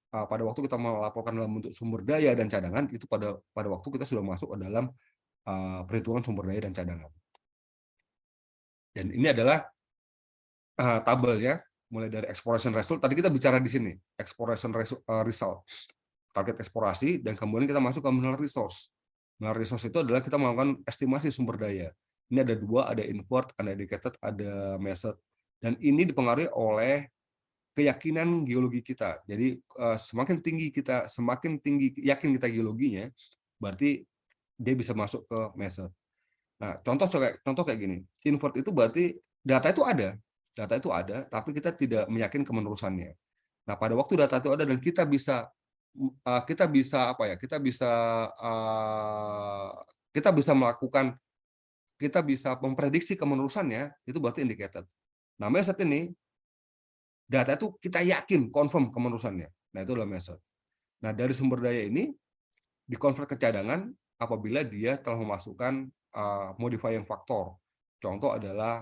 pada waktu kita melaporkan dalam bentuk sumber daya dan cadangan, itu pada waktu kita sudah masuk ke dalam perhitungan sumber daya dan cadangan. Dan ini adalah tabelnya, mulai dari exploration result. Tadi kita bicara di sini, exploration result. Target eksplorasi, dan kemudian kita masuk ke mineral resource. Mineral resource itu adalah kita melakukan estimasi sumber daya. Ini ada dua, ada inferred, ada indicated, ada measured. Dan ini dipengaruhi oleh keyakinan geologi kita. Jadi semakin tinggi yakin kita geologinya, berarti dia bisa masuk ke measure. Nah, contoh kayak gini. Invert itu berarti data itu ada, tapi kita tidak meyakin kemenerusannya. Nah, pada waktu data itu ada dan kita bisa apa ya? Kita bisa melakukan, kita bisa memprediksi kemenerusannya, itu berarti indicated. Nah, measured ini data itu kita yakin confirm kemenerusannya. Nah, itu adalah measured. Nah, dari sumber daya ini dikonvert ke cadangan apabila dia telah memasukkan modifying faktor. Contoh adalah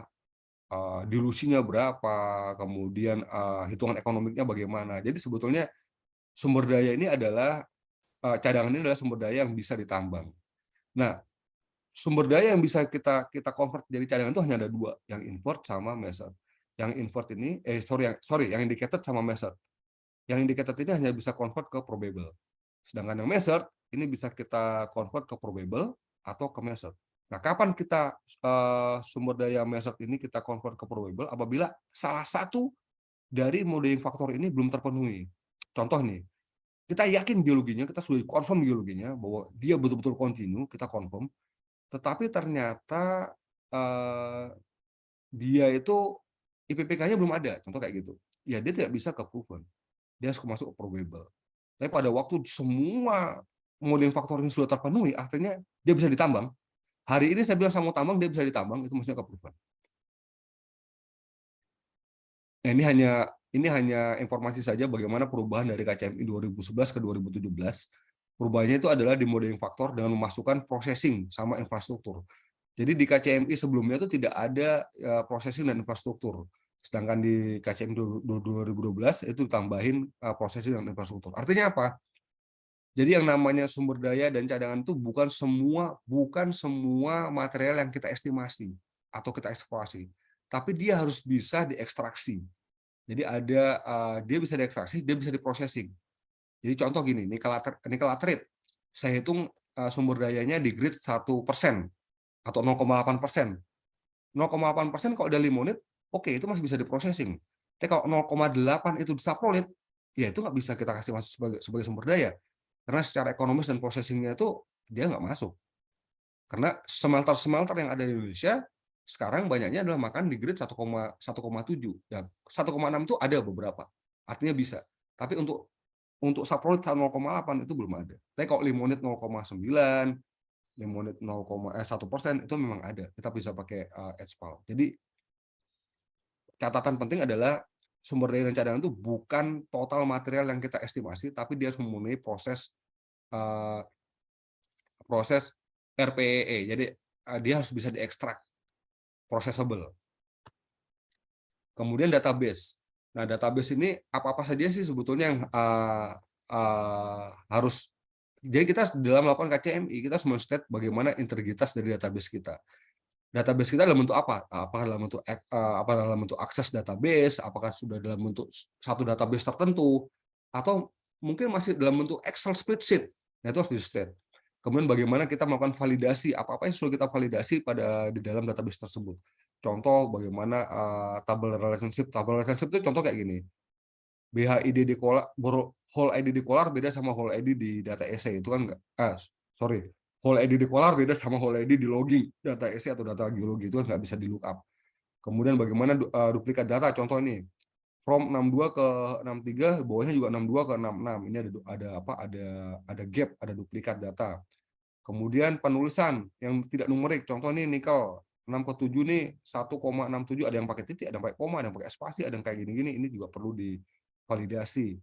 dilusinya berapa, kemudian hitungan ekonomiknya bagaimana. Jadi sebetulnya sumber daya ini adalah cadangan ini adalah sumber daya yang bisa ditambang. Nah, sumber daya yang bisa kita convert jadi cadangan itu hanya ada dua, yang invert sama measured. Yang invert ini, yang indicated sama measured. Yang indicated ini hanya bisa convert ke probable. Sedangkan yang measured ini bisa kita convert ke probable atau ke measured. Nah, kapan kita sumber daya measured ini kita convert ke probable? Apabila salah satu dari modeling faktor ini belum terpenuhi. Contoh nih, kita yakin geologinya, kita sudah confirm geologinya bahwa dia betul-betul kontinu, kita confirm. Tetapi ternyata dia itu IPPK-nya belum ada, contoh kayak gitu. Ya dia tidak bisa ke proven, dia harus masuk ke probable. Tapi pada waktu semua modeling faktor ini sudah terpenuhi, akhirnya dia bisa ditambang. Hari ini saya bilang sama tambang, dia bisa ditambang, itu maksudnya ke proven. Nah, ini hanya informasi saja bagaimana perubahan dari KCMI 2011 ke 2017. Perubahannya itu adalah di modeling faktor dengan memasukkan processing sama infrastruktur. Jadi di KCMI sebelumnya itu tidak ada processing dan infrastruktur. Sedangkan di KCMI 2012 itu ditambahin processing dan infrastruktur. Artinya apa? Jadi yang namanya sumber daya dan cadangan itu bukan semua material yang kita estimasi atau kita eksplorasi, tapi dia harus bisa diekstraksi. Jadi dia bisa diekstraksi, dia bisa diprocessing. Jadi contoh gini, nikel laterite, saya hitung sumber dayanya di grade 1% atau 0,8%. 0,8% kalau udah limonit, oke, itu masih bisa diprocessing. Tapi kalau 0,8 itu saprolite, ya itu nggak bisa kita kasih masuk sebagai sumber daya. Karena secara ekonomis dan processingnya itu dia nggak masuk. Karena smelter-smelter yang ada di Indonesia sekarang banyaknya adalah makan di grade 1,7. Ya, 1,6 itu ada beberapa. Artinya bisa. Tapi untuk saprolit 0,8 itu belum ada. Tapi kalau limonit 0,9, limonit 1% itu memang ada. Kita bisa pakai HPAL. Jadi catatan penting adalah sumber daya dan cadangan itu bukan total material yang kita estimasi, tapi dia harus memenuhi uh, proses RPEE. Jadi dia harus bisa diekstrak, processable. Kemudian database. Nah, database ini apa-apa saja sih sebetulnya yang harus. Jadi kita dalam melakukan KCMI, kita harus men-state bagaimana integritas dari database kita. Database kita dalam bentuk apa? Apakah dalam bentuk akses database, apakah sudah dalam bentuk satu database tertentu, atau mungkin masih dalam bentuk Excel spreadsheet. Nah, itu harus di-state. Kemudian bagaimana kita melakukan validasi, apa-apa yang sudah kita validasi di dalam database tersebut. Contoh bagaimana tabel relationship itu contoh kayak gini. BHID di Kolar, whole ID di Kolar beda sama whole ID di data essay, itu kan enggak. Whole ID di Kolar beda sama whole ID di logging data essay atau data geologi, itu kan nggak bisa di lookup. Kemudian bagaimana duplikat data, contoh ini from 62 ke 63, bawahnya juga 62 ke 66. Ini ada gap, ada duplikat data. Kemudian penulisan yang tidak numerik, contoh ini nikel 6 ke 7 nih 1,67, ada yang pakai titik, ada yang pakai koma, ada yang pakai spasi, ada yang kayak gini-gini, ini juga perlu divalidasi.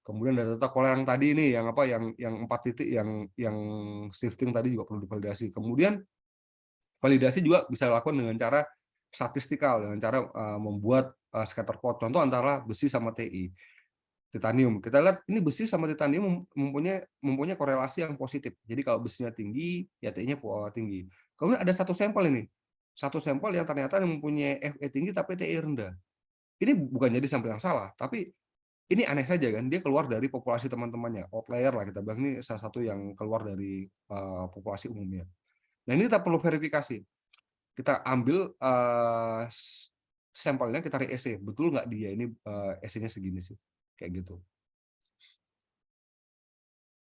Kemudian data kolar yang tadi ini yang 4 titik yang shifting tadi juga perlu divalidasi. Kemudian validasi juga bisa dilakukan dengan cara statistikal, dengan cara membuat scatter plot. Contoh antara besi sama Ti. Titanium. Kita lihat ini besi sama titanium mempunyai korelasi yang positif. Jadi kalau besinya tinggi, ya Ti-nya tinggi. Kemudian ada satu sampel ini. Satu sampel yang ternyata mempunyai Fe tinggi tapi Ti rendah. Ini bukan jadi sampel yang salah, tapi ini aneh saja kan, dia keluar dari populasi teman-temannya, outlier lah kita bilang, ini salah satu yang keluar dari populasi umumnya. Nah, ini kita perlu verifikasi. Kita ambil sampelnya kita re-EC, betul nggak dia ini EC-nya segini sih, kayak gitu.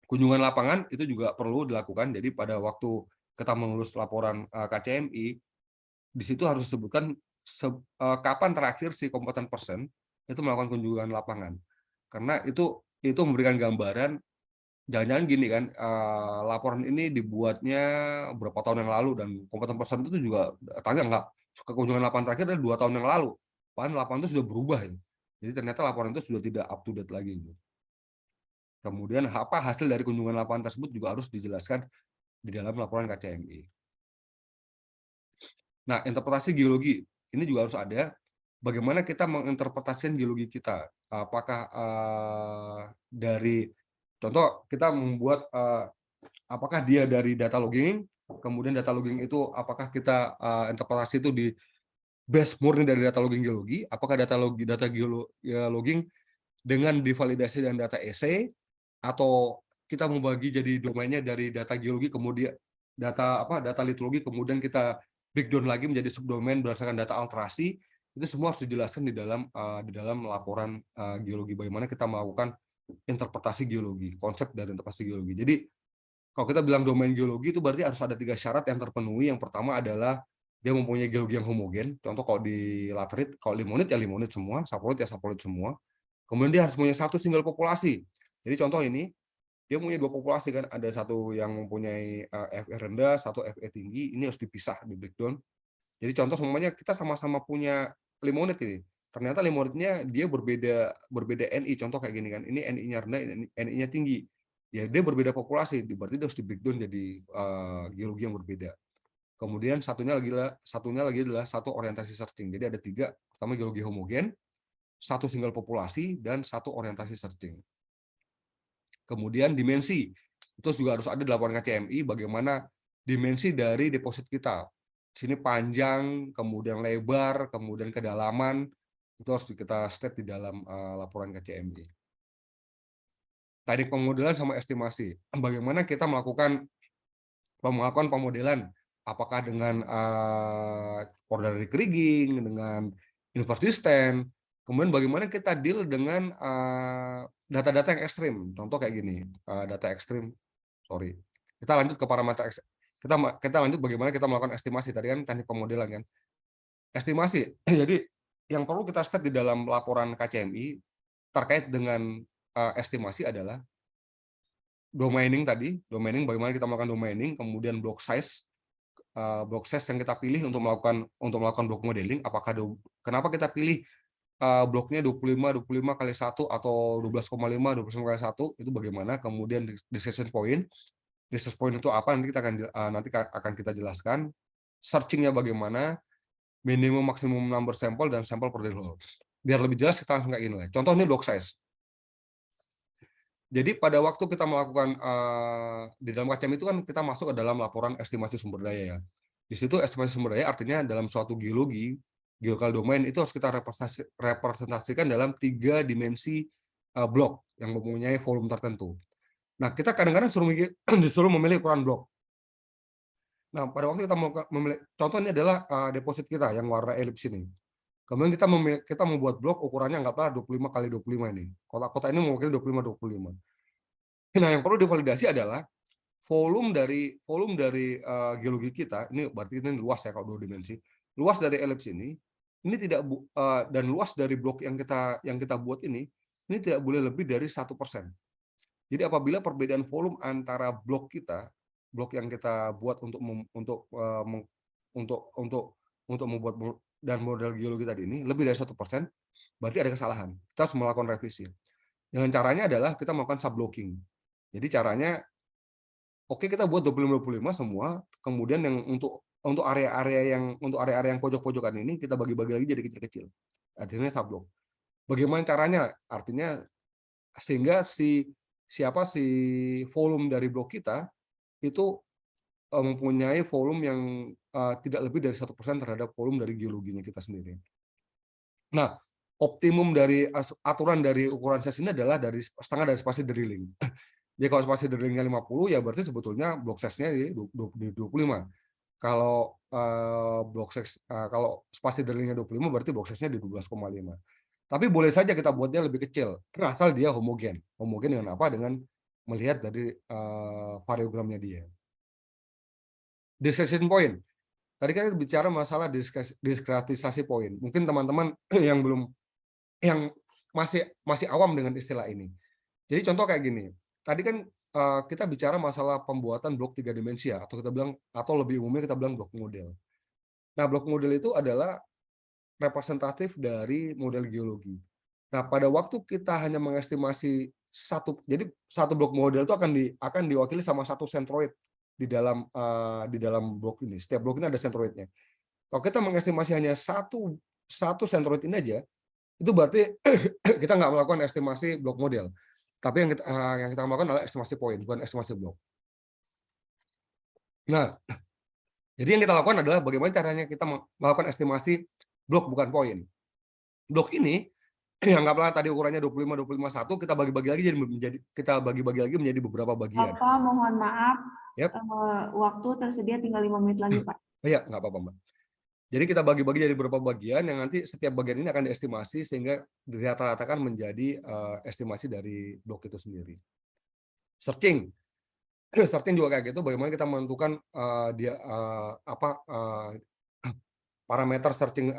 Kunjungan lapangan itu juga perlu dilakukan. Jadi pada waktu kita menulis laporan KCMI, di situ harus disebutkan kapan terakhir si kompeten person itu melakukan kunjungan lapangan. Karena itu memberikan gambaran, jangan-jangan gini kan, laporan ini dibuatnya berapa tahun yang lalu dan kompeten person itu juga tanya nggak ke kunjungan lapangan terakhir adalah 2 tahun yang lalu. Padahal lapangan itu sudah berubah ya. Jadi ternyata laporan itu sudah tidak up to date lagi. Kemudian apa hasil dari kunjungan lapangan tersebut juga harus dijelaskan di dalam laporan KCMI. Nah, interpretasi geologi ini juga harus ada. Bagaimana kita menginterpretasikan geologi kita? Apakah dari contoh kita membuat apakah dia dari data logging, kemudian data logging itu apakah kita interpretasi itu di base murni dari data logging geologi, apakah data logging dengan divalidasi dengan data EC, atau kita membagi jadi domainnya dari data geologi kemudian data litologi kemudian kita breakdown lagi menjadi subdomain berdasarkan data alterasi. Itu semua harus dijelaskan di dalam laporan geologi, bagaimana kita melakukan interpretasi geologi, konsep dari interpretasi geologi. Jadi kalau kita bilang domain geologi itu berarti harus ada 3 syarat yang terpenuhi. Yang pertama adalah dia mempunyai geologi yang homogen. Contoh kalau di laterit, kalau limonit ya limonit semua, saprolit ya saprolit semua. Kemudian dia harus punya satu single populasi. Jadi contoh ini, dia punya 2 populasi kan, ada satu yang mempunyai FE rendah, satu FE tinggi, ini harus dipisah di breakdown. Jadi contoh semuanya kita sama-sama punya limonit ini. Ternyata limonitnya dia berbeda NI, contoh kayak gini kan. Ini NI-nya rendah, NI-nya tinggi. Ya dia berbeda populasi, berarti dia harus di breakdown jadi geologi yang berbeda. Kemudian satunya lagi adalah satu orientasi searching. Jadi ada 3, pertama geologi homogen, satu single populasi, dan satu orientasi searching. Kemudian dimensi, itu juga harus ada di laporan KCMI, bagaimana dimensi dari deposit kita. Sini panjang, kemudian lebar, kemudian kedalaman, itu harus kita state di dalam laporan KCMI. Teknik pemodelan sama estimasi. Bagaimana kita melakukan pemodelan, apakah dengan ordinary kriging, dengan inverse distance, kemudian bagaimana kita deal dengan data-data yang ekstrim. Contoh kayak gini, data ekstrim, sorry. Kita lanjut ke parameter, kita lanjut bagaimana kita melakukan estimasi. Tadi kan teknik pemodelan kan. Estimasi, jadi yang perlu kita state di dalam laporan KCMI terkait dengan estimasi adalah domaining tadi, bagaimana kita melakukan domaining, kemudian block size yang kita pilih untuk melakukan block modeling, kenapa kita pilih bloknya 25 kali 1 atau 12,5 kali 1, itu bagaimana, kemudian decision point itu apa, nanti akan kita jelaskan, searchingnya bagaimana, minimum maksimum number sampel dan sampel per drill hole. Biar lebih jelas kita langsung kayak gini. Contoh ini block size. Jadi pada waktu kita melakukan di dalam KCM itu kan kita masuk ke dalam laporan estimasi sumber daya ya. Di situ estimasi sumber daya artinya dalam suatu geological domain itu harus kita representasikan dalam 3 dimensi blok yang mempunyai volume tertentu. Nah, kita kadang-kadang disuruh memilih ukuran blok. Nah, pada waktu kita memilih, contoh ini adalah deposit kita yang warna elips ini. Kemudian kita membuat blok ukurannya anggaplah 25 kali 25 ini. Kotak-kotak ini mewakili 25. Nah, yang perlu divalidasi adalah volume dari geologi kita, ini berarti ini luas ya kalau 2 dimensi. Luas dari elips ini tidak dan luas dari blok yang kita buat ini tidak boleh lebih dari 1%. Jadi apabila perbedaan volume antara blok yang kita buat untuk membuat dan model geologi tadi ini lebih dari 1%, berarti ada kesalahan. Kita harus melakukan revisi. Dengan caranya adalah kita melakukan subblocking. Jadi caranya, oke, kita buat 25 semua, kemudian yang untuk area-area yang pojok-pojokan ini kita bagi-bagi lagi jadi kecil-kecil. Artinya subblock. Bagaimana caranya? Artinya sehingga si volume dari blok kita itu mempunyai volume yang tidak lebih dari 1% terhadap volume dari geologinya kita sendiri. Nah, optimum dari aturan dari ukuran size ini adalah setengah dari spasi drilling. Jadi kalau spasi drillingnya 50, ya berarti sebetulnya block size-nya di 25. Kalau block size kalau spasi drillingnya 25 berarti block size-nya di 12,5. Tapi boleh saja kita buatnya lebih kecil, asal dia homogen. Homogen dengan apa? Dengan melihat dari variogramnya dia. Discussion point. Tadi kan kita bicara masalah diskretisasi poin. Mungkin teman-teman yang masih awam dengan istilah ini. Jadi contoh kayak gini. Tadi kan kita bicara masalah pembuatan blok 3 dimensi ya, atau kita bilang, atau lebih umumnya kita bilang blok model. Nah, blok model itu adalah representatif dari model geologi. Nah, pada waktu kita hanya mengestimasi jadi satu blok model itu akan diwakili sama satu sentroid di dalam blok ini. Setiap blok ini ada sentroidnya. Kalau kita mengestimasi hanya satu sentroid ini aja, itu berarti kita nggak melakukan estimasi blok model. Tapi yang kita lakukan adalah estimasi poin, bukan estimasi blok. Nah, jadi yang kita lakukan adalah bagaimana caranya kita melakukan estimasi blok bukan poin. Blok ini anggaplah tadi ukurannya 25 1 kita bagi-bagi lagi menjadi beberapa bagian. Bapak, mohon maaf. Yep. Waktu tersedia tinggal 5 menit lagi, Pak. Iya, nggak apa-apa, Mbak. Jadi kita bagi-bagi jadi beberapa bagian yang nanti setiap bagian ini akan diestimasi sehingga dirata-ratakan menjadi estimasi dari blok itu sendiri. Searching. Searching juga kayak gitu, bagaimana kita menentukan parameter searching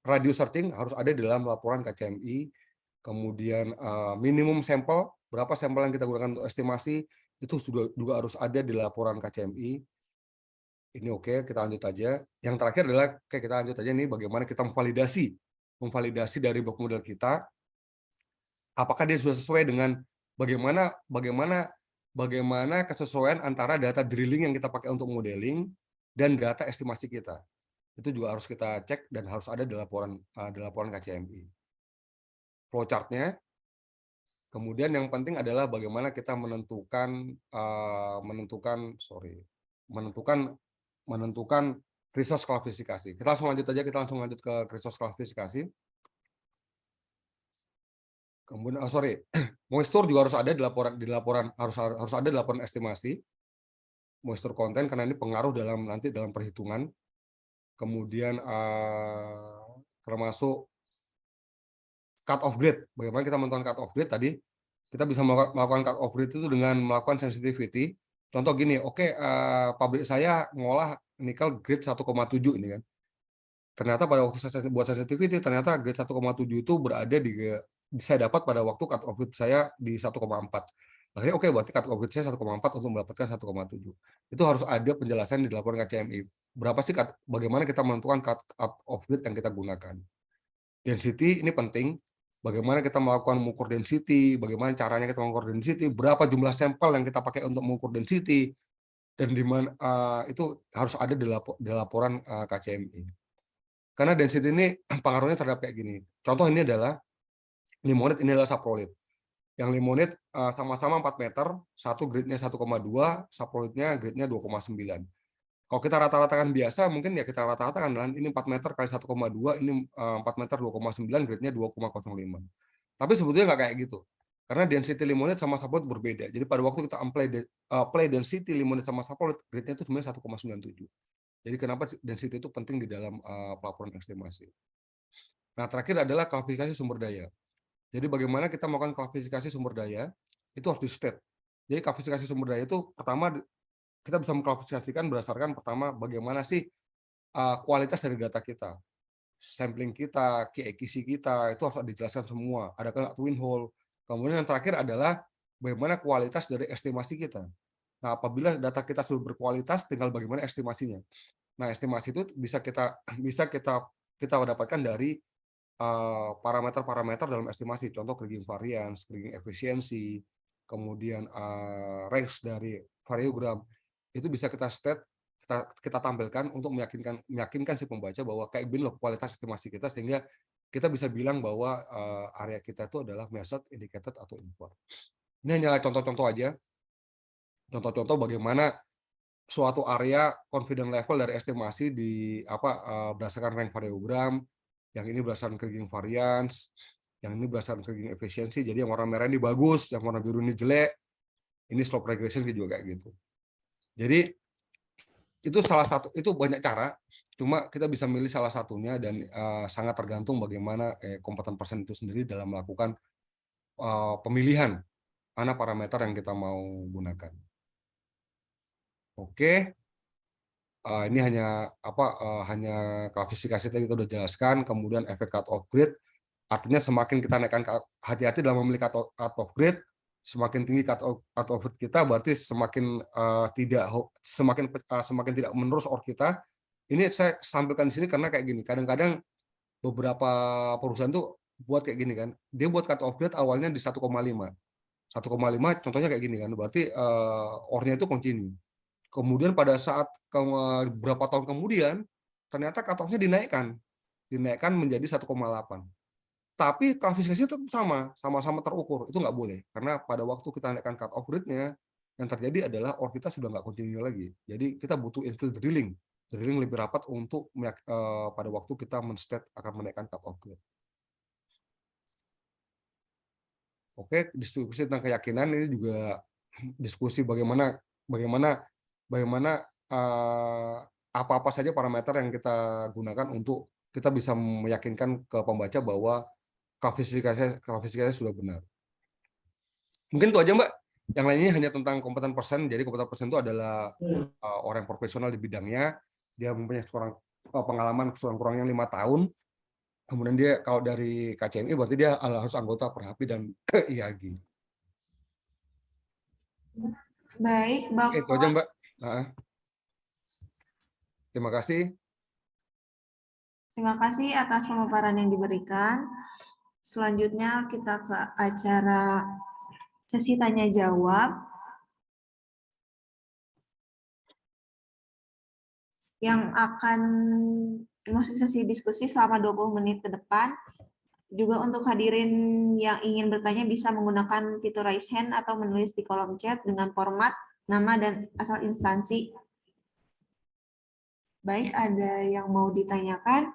radius searching harus ada di dalam laporan KCMI. Kemudian minimum sampel, berapa sampel yang kita gunakan untuk estimasi itu juga harus ada di laporan KCMI. Ini oke, kita lanjut aja. Yang terakhir adalah kita lanjut aja nih bagaimana kita memvalidasi dari blok model kita. Apakah dia sudah sesuai dengan bagaimana kesesuaian antara data drilling yang kita pakai untuk modeling dan data estimasi kita. Itu juga harus kita cek dan harus ada di laporan KCMI. Flowchart-nya. Kemudian yang penting adalah bagaimana kita menentukan resource klasifikasi. Kita langsung lanjut ke resource klasifikasi. Kemudian moisture juga harus ada di laporan harus ada di laporan estimasi. Moisture content karena ini pengaruh nanti dalam perhitungan. Kemudian termasuk cut off grade. Bagaimana kita menentukan cut off grade tadi? Kita bisa melakukan cut off grade itu dengan melakukan sensitivity. Contoh gini, pabrik saya ngolah nikel grade 1,7 ini kan. Ternyata pada waktu saya buat sensitivity, ternyata grade 1,7 itu berada saya dapat pada waktu cut off grade saya di 1,4. Akhirnya berarti cut off grade saya 1,4 untuk mendapatkan 1,7. Itu harus ada penjelasan di laporan KCMI. Berapa sih bagaimana kita menentukan cut off grade yang kita gunakan. Density ini penting. Bagaimana kita mengukur density, bagaimana caranya kita mengukur density, berapa jumlah sampel yang kita pakai untuk mengukur density, dan di mana itu harus ada di laporan KCMI. Karena density ini pengaruhnya terhadap kayak gini. Contoh ini adalah limonite, ini adalah saprolite. Yang limonite sama-sama 4 meter, satu grade-nya 1,2, saprolite-nya grade-nya 2,9. Kalau kita rata-ratakan biasa, mungkin ya kita rata-ratakan ini 4 meter kali 1,2, ini 4 meter 2,9, grade-nya 2,05. Tapi sebetulnya nggak kayak gitu. Karena density limonite sama saprolite berbeda. Jadi pada waktu kita apply density limonite sama saprolite, grade-nya itu sebenarnya 1,97. Jadi kenapa density itu penting di dalam pelaporan estimasi. Nah, terakhir adalah klasifikasi sumber daya. Jadi bagaimana kita melakukan klasifikasi sumber daya, itu harus di-state. Jadi klasifikasi sumber daya itu pertama kita bisa mengklasifikasikan berdasarkan pertama bagaimana sih kualitas dari data kita, sampling kita, key accuracy kita, itu harus dijelaskan semua. Adakah twin hole? Kemudian yang terakhir adalah bagaimana kualitas dari estimasi kita. Nah, apabila data kita sudah berkualitas, tinggal bagaimana estimasinya. Nah, estimasi itu bisa kita dapatkan dari parameter-parameter dalam estimasi. Contoh kriging variance, kriging efisiensi, kemudian range dari variogram. Itu bisa kita tampilkan untuk meyakinkan si pembaca bahwa kayak gini loh kualitas estimasi kita, sehingga kita bisa bilang bahwa area kita itu adalah measured, indicated, atau inferred. Ini hanya contoh-contoh aja. Contoh-contoh bagaimana suatu area confidence level dari estimasi berdasarkan rank variogram, yang ini berdasarkan kriging variance, yang ini berdasarkan kriging efisiensi. Jadi yang warna merah ini bagus, yang warna biru ini jelek. Ini slope regression juga kayak gitu. Jadi itu salah satu, itu banyak cara, cuma kita bisa milih salah satunya dan sangat tergantung bagaimana kompeten persen itu sendiri dalam melakukan pemilihan mana parameter yang kita mau gunakan. Oke, ini hanya klasifikasi tadi kita udah jelaskan, kemudian efek cut off grade, artinya semakin kita naikkan, hati-hati dalam memilih cut off grade, semakin tinggi cut off grade kita berarti semakin tidak menerus OR kita. Ini saya sampaikan di sini karena kayak gini, kadang-kadang beberapa perusahaan tuh buat kayak gini kan, dia buat cut off grade awalnya di 1,5 contohnya kayak gini kan, berarti OR-nya itu continue. Kemudian pada saat beberapa tahun kemudian ternyata cut off-nya dinaikkan menjadi 1,8. Tapi klasifikasinya tetap sama-sama terukur. Itu nggak boleh. Karena pada waktu kita naikkan cut off rate-nya, yang terjadi adalah OR kita sudah nggak continue lagi. Jadi kita butuh infill drilling lebih rapat untuk pada waktu kita men-state akan menaikkan cut off rate. Oke, diskusi tentang keyakinan ini juga diskusi bagaimana apa-apa saja parameter yang kita gunakan untuk kita bisa meyakinkan ke pembaca bahwa klasifikasinya sudah benar. Mungkin itu aja, Mbak. Yang lainnya hanya tentang kompeten persen. Jadi kompeten persen itu adalah orang profesional di bidangnya. Dia mempunyai pengalaman kurang-kurangnya 5 tahun. Kemudian dia kalau dari KCMI berarti dia harus anggota Perhapi dan IAGI. Baik, Bapak. Itu aja, Mbak. Terima kasih. Terima kasih atas pemaparan yang diberikan. Selanjutnya kita ke acara sesi tanya jawab yang akan masuk sesi diskusi selama 20 menit ke depan. Juga untuk hadirin yang ingin bertanya bisa menggunakan fitur raise hand atau menulis di kolom chat dengan format nama dan asal instansi. Baik, ada yang mau ditanyakan?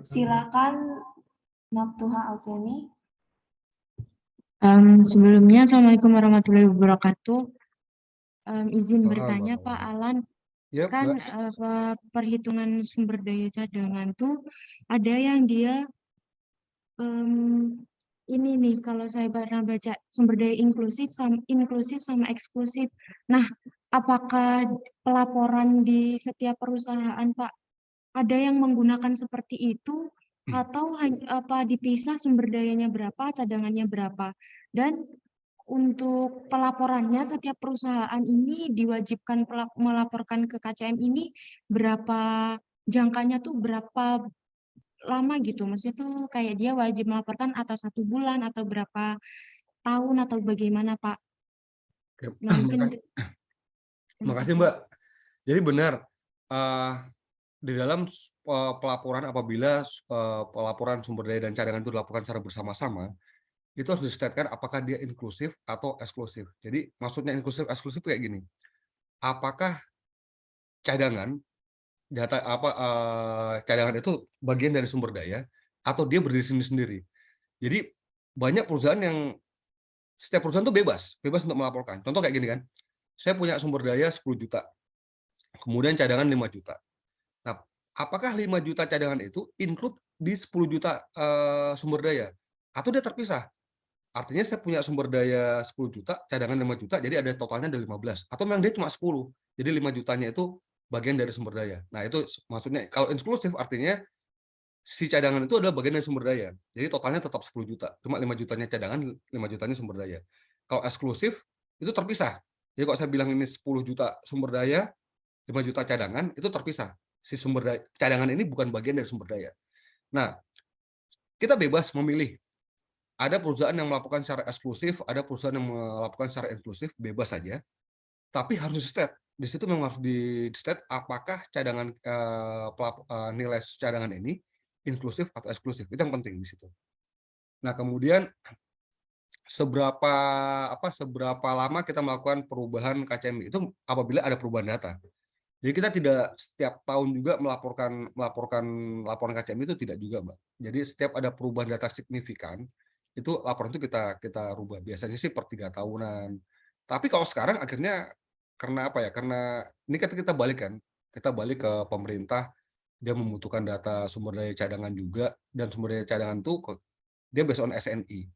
Silakan, Maftuha Alfiani. Sebelumnya, Assalamualaikum warahmatullahi wabarakatuh. Izin bertanya, Pak Alan, Ya, kan Mbak. perhitungan sumber daya cadangan tuh ada yang dia ini nih, kalau saya pernah baca sumber daya inklusif sama eksklusif. Nah, apakah pelaporan di setiap perusahaan, Pak, ada yang menggunakan seperti itu atau apa dipisah sumber dayanya berapa, cadangannya berapa? Dan untuk pelaporannya setiap perusahaan ini diwajibkan melaporkan ke KCM ini berapa jangkanya tuh berapa lama gitu? Maksudnya tuh kayak dia wajib melaporkan atau 1 bulan atau berapa tahun atau bagaimana, Pak? Nah, mungkin Terima kasih, Mbak. Jadi benar, di dalam pelaporan apabila pelaporan sumber daya dan cadangan itu dilakukan secara bersama-sama, itu harus disetetkan apakah dia inklusif atau eksklusif. Jadi maksudnya inklusif eksklusif kayak gini. Apakah cadangan cadangan itu bagian dari sumber daya atau dia berdiri sendiri. Jadi banyak perusahaan yang setiap perusahaan itu bebas untuk melaporkan. Contoh kayak gini kan. Saya punya sumber daya 10 juta. Kemudian cadangan 5 juta. Nah, apakah 5 juta cadangan itu include di 10 juta sumber daya atau dia terpisah? Artinya saya punya sumber daya 10 juta, cadangan 5 juta, jadi ada totalnya ada 15. Atau memang dia cuma 10, jadi 5 jutanya itu bagian dari sumber daya. Nah, itu maksudnya kalau inklusif artinya si cadangan itu adalah bagian dari sumber daya. Jadi totalnya tetap 10 juta. Cuma 5 jutanya cadangan, 5 jutanya sumber daya. Kalau eksklusif, itu terpisah. Jadi kalau saya bilang ini 10 juta sumber daya, 5 juta cadangan, itu terpisah. Si sumber daya, cadangan ini bukan bagian dari sumber daya. Nah, kita bebas memilih. Ada perusahaan yang melakukan secara eksklusif, ada perusahaan yang melakukan secara inklusif, bebas saja. Tapi harus di-state. Di situ memang harus di-state apakah cadangan nilai cadangan ini inklusif atau eksklusif. Itu yang penting di situ. Nah, kemudian seberapa lama kita melakukan perubahan KCMI itu apabila ada perubahan data. Jadi kita tidak setiap tahun juga melaporkan laporan KCM itu tidak juga, Mbak. Jadi setiap ada perubahan data signifikan, itu laporan itu kita rubah. Biasanya sih per 3 tahunan. Tapi kalau sekarang akhirnya karena apa ya? Karena ini kan kita balik ke pemerintah, dia membutuhkan data sumber daya cadangan juga, dan sumber daya cadangan itu dia based on SNI.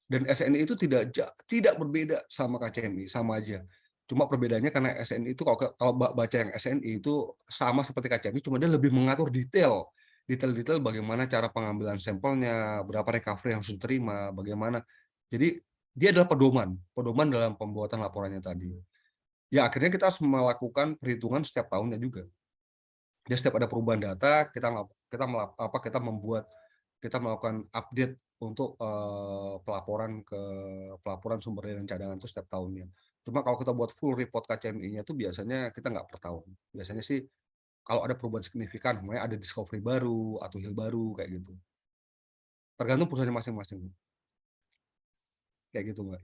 Dan SNI itu tidak berbeda sama KCMI, sama aja. Cuma perbedaannya karena SNI itu kalau baca yang SNI itu sama seperti KCMI, cuma dia lebih mengatur detail bagaimana cara pengambilan sampelnya, berapa recovery yang harus diterima, bagaimana. Jadi dia adalah pedoman dalam pembuatan laporannya tadi. Ya akhirnya kita harus melakukan perhitungan setiap tahunnya juga. Jadi setiap ada perubahan data, kita melakukan update untuk pelaporan sumber daya dan cadangan itu setiap tahunnya. Cuma kalau kita buat full report KCMI-nya itu biasanya kita nggak per tahun. Biasanya sih kalau ada perubahan signifikan, makanya ada discovery baru atau hill baru kayak gitu. Tergantung perusahaannya masing-masing. Kayak gitu, Mbak.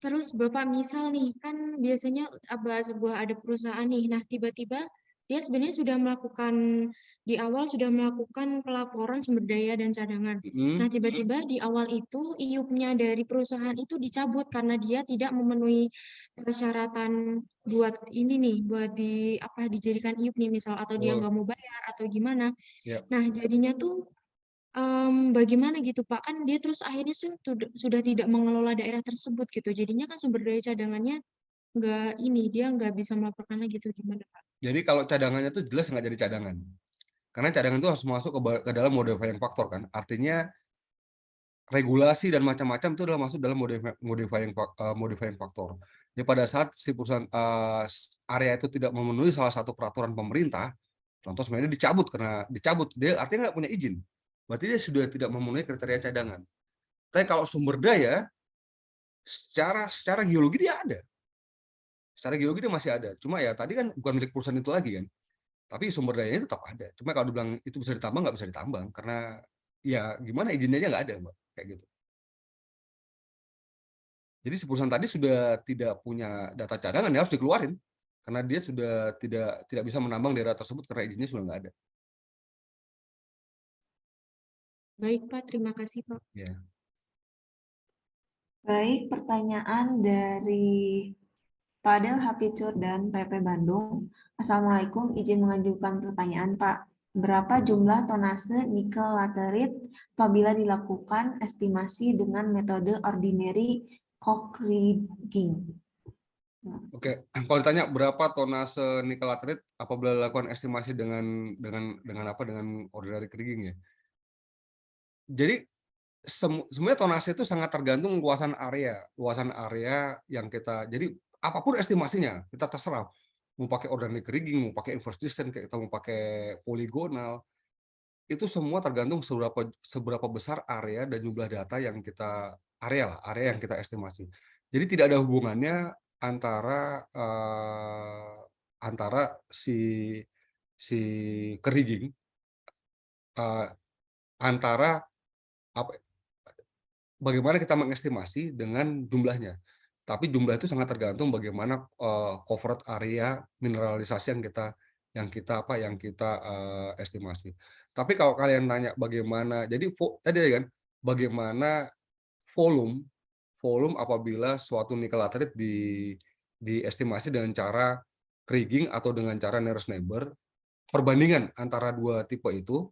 Terus Bapak misal nih, kan biasanya ada perusahaan nih, nah tiba-tiba dia sebenarnya di awal sudah melakukan pelaporan sumber daya dan cadangan. Nah tiba-tiba di awal itu IUP-nya dari perusahaan itu dicabut karena dia tidak memenuhi persyaratan buat ini nih, buat dijadikan IUP nih misal, atau dia Oh, nggak mau bayar atau gimana. ya. Nah jadinya tuh bagaimana gitu Pak? Kan dia terus akhirnya sudah tidak mengelola daerah tersebut gitu. Jadinya kan sumber daya cadangannya dia nggak bisa melaporkan lagi gitu, gimana Pak? Jadi kalau cadangannya itu jelas nggak jadi cadangan. Karena cadangan itu harus masuk ke dalam modifying factor kan. Artinya regulasi dan macam-macam itu adalah masuk dalam modifying factor. Jadi pada saat si perusahaan area itu tidak memenuhi salah satu peraturan pemerintah, contoh sebenarnya dicabut, dia artinya nggak punya izin. Berarti dia sudah tidak memenuhi kriteria cadangan. Tapi kalau sumber daya, secara geologi dia ada. Secara geologi dia masih ada. Cuma ya tadi kan bukan milik perusahaan itu lagi kan. Tapi sumber dayanya tetap ada. Cuma kalau dibilang itu bisa ditambang, nggak bisa ditambang. Karena ya gimana izinnya aja nggak ada, Mbak. Kayak gitu. Jadi si perusahaan tadi sudah tidak punya data cadangan, ya harus dikeluarin. Karena dia sudah tidak bisa menambang daerah tersebut karena izinnya sudah nggak ada. Baik Pak, terima kasih Pak. Ya. Baik, pertanyaan dari Padel Hapicur dan PP Bandung. Assalamualaikum, izin mengajukan pertanyaan Pak. Berapa jumlah tonase nikel laterit apabila dilakukan estimasi dengan metode ordinary coke rigging? Oke, kalau ditanya berapa tonase nikel laterit apabila dilakukan estimasi dengan ordinary kriging ya. Jadi sebenarnya tonase itu sangat tergantung luasan area yang kita. Jadi apapun estimasinya kita terserah mau pakai ordinary kriging, mau pakai inverse distance, kita mau pakai poligonal, itu semua tergantung seberapa besar area dan jumlah data yang area yang kita estimasi. Jadi tidak ada hubungannya antara si kerigging antara bagaimana kita mengestimasi dengan jumlahnya. Tapi jumlah itu sangat tergantung bagaimana covered area mineralisasi yang kita estimasi. Tapi kalau kalian tanya bagaimana, jadi tadi kan bagaimana volume apabila suatu nikel laterit diestimasi dengan cara kriging atau dengan cara nearest neighbor, perbandingan antara dua tipe itu,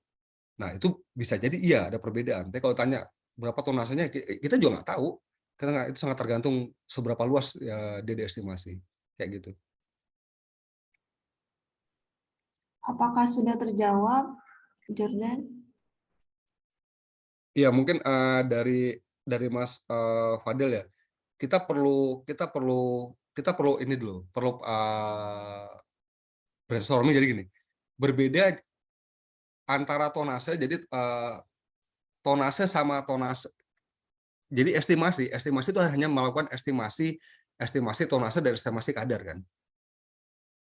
nah itu bisa jadi iya ada perbedaan. Tapi kalau tanya berapa tonasenya, kita juga nggak tahu. Itu sangat tergantung seberapa luas ya dia diestimasi. Kayak gitu. Apakah sudah terjawab, Jordan? Iya mungkin dari Mas Fadil ya. Kita perlu ini dulu, perlu brainstorming. Jadi gini, berbeda antara tonase, jadi tonase sama tonase. Jadi estimasi itu hanya melakukan estimasi tonase dan estimasi kadar kan.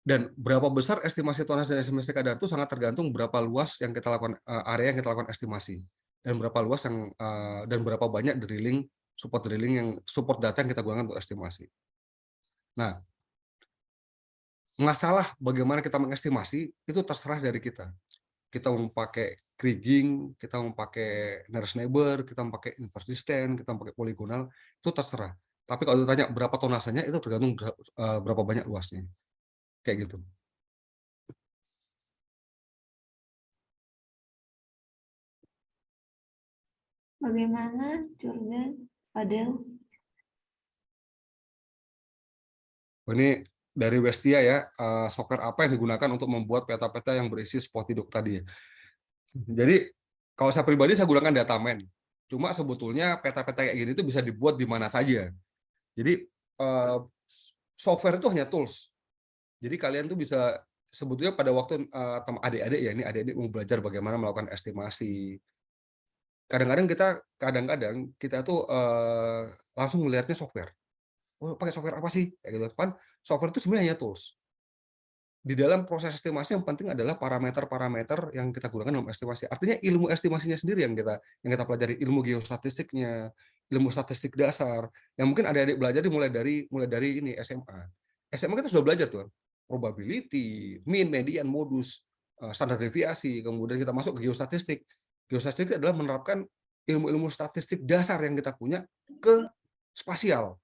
Dan berapa besar estimasi tonase dan estimasi kadar itu sangat tergantung berapa luas yang kita lakukan, area yang kita lakukan estimasi, dan berapa luas dan berapa banyak support data yang kita gunakan untuk estimasi. Nah, masalah bagaimana kita mengestimasi itu terserah dari kita. Kita mau pakai kriging, kita mau pakai nearest neighbor, kita mau pakai inverse distance, kita mau pakai poligonal, itu terserah. Tapi kalau ditanya berapa tonasenya, itu tergantung berapa banyak luasnya. Kayak gitu. Bagaimana, Jordan? Padel? Ini dari Westia ya, software apa yang digunakan untuk membuat peta-peta yang berisi Spottidog tadi ya. Jadi kalau saya pribadi saya gunakan Dataman. Cuma sebetulnya peta-peta kayak gini itu bisa dibuat di mana saja. Jadi software itu hanya tools. Jadi kalian tuh bisa sebetulnya pada waktu adik-adik ya, ini adik-adik mau belajar bagaimana melakukan estimasi. Kadang-kadang kita tuh langsung melihatnya software. Oh, pakai software apa sih? Kayak gitu kan. Software itu sebenarnya hanya tools. Di dalam proses estimasi yang penting adalah parameter-parameter yang kita gunakan dalam estimasi. Artinya ilmu estimasinya sendiri yang kita pelajari, ilmu geostatistiknya, ilmu statistik dasar. Yang mungkin adik-adik belajar mulai dari ini SMA. SMA kita sudah belajar tuh, probability, mean, median, modus, standar deviasi. Kemudian kita masuk ke geostatistik. Geostatistik adalah menerapkan ilmu-ilmu statistik dasar yang kita punya ke spasial.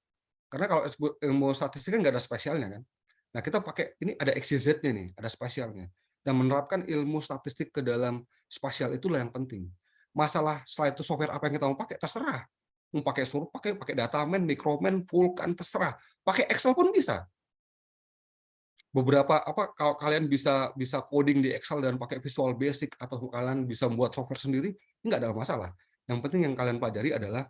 Karena kalau ilmu statistik kan nggak ada spesialnya kan. Nah, kita pakai ini ada XYZ-nya nih, ada spasialnya. Dan menerapkan ilmu statistik ke dalam spasial itulah yang penting. Masalah setelah itu software apa yang kita mau pakai terserah. Mau pakai suruh pakai Dataman, Microman, Vulkan terserah. Pakai Excel pun bisa. Beberapa kalau kalian bisa coding di Excel dan pakai Visual Basic atau kalian bisa membuat software sendiri, nggak ada masalah. Yang penting yang kalian pelajari adalah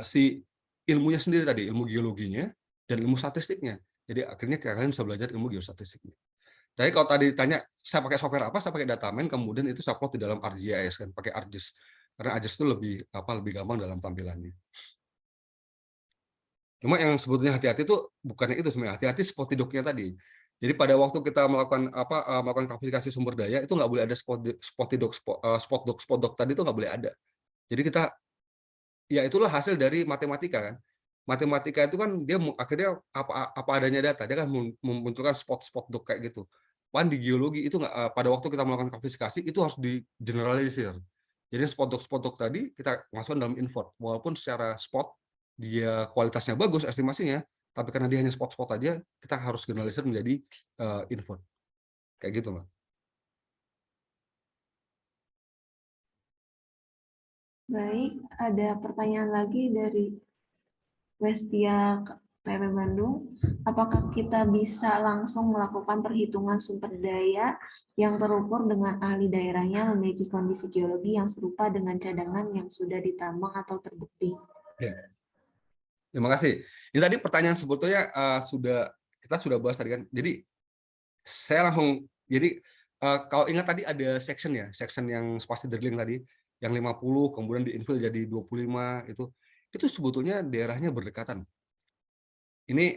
si ilmunya sendiri tadi, ilmu geologinya dan ilmu statistiknya. Jadi akhirnya kalian bisa belajar ilmu geostatistiknya. Jadi kalau tadi ditanya, saya pakai software apa? Saya pakai Dataman, kemudian itu saya plot di dalam ArcGIS kan, pakai ArcGIS. Karena ArcGIS itu lebih gampang dalam tampilannya. Cuma yang sebetulnya hati-hati itu bukannya itu sebenarnya, hati-hati Spottidog-nya tadi. Jadi pada waktu kita melakukan klasifikasi sumber daya itu nggak boleh ada Spotdog tadi itu nggak boleh ada. Jadi kita ya itulah hasil dari matematika kan. Matematika itu kan dia akhirnya apa adanya data, dia kan memunculkan spot dog kayak gitu. Pan di geologi itu nggak, pada waktu kita melakukan klasifikasi itu harus di generalisir. Jadi spot dog tadi kita masukkan dalam invert, walaupun secara spot dia kualitasnya bagus estimasinya, tapi karena dia hanya spot aja, kita harus generalisir menjadi invert. Kayak gitu, Mbak. Baik, ada pertanyaan lagi dari Westia PB Bandung. Apakah kita bisa langsung melakukan perhitungan sumber daya yang terukur dengan ahli daerahnya memiliki kondisi geologi yang serupa dengan cadangan yang sudah ditambang atau terbukti? Ya. Terima kasih. Ini tadi pertanyaan sebetulnya kita sudah bahas tadi kan. Jadi saya langsung kalau ingat tadi ada section yang spasi drilling tadi yang 50 kemudian diinfill jadi 25 itu sebetulnya daerahnya berdekatan. Ini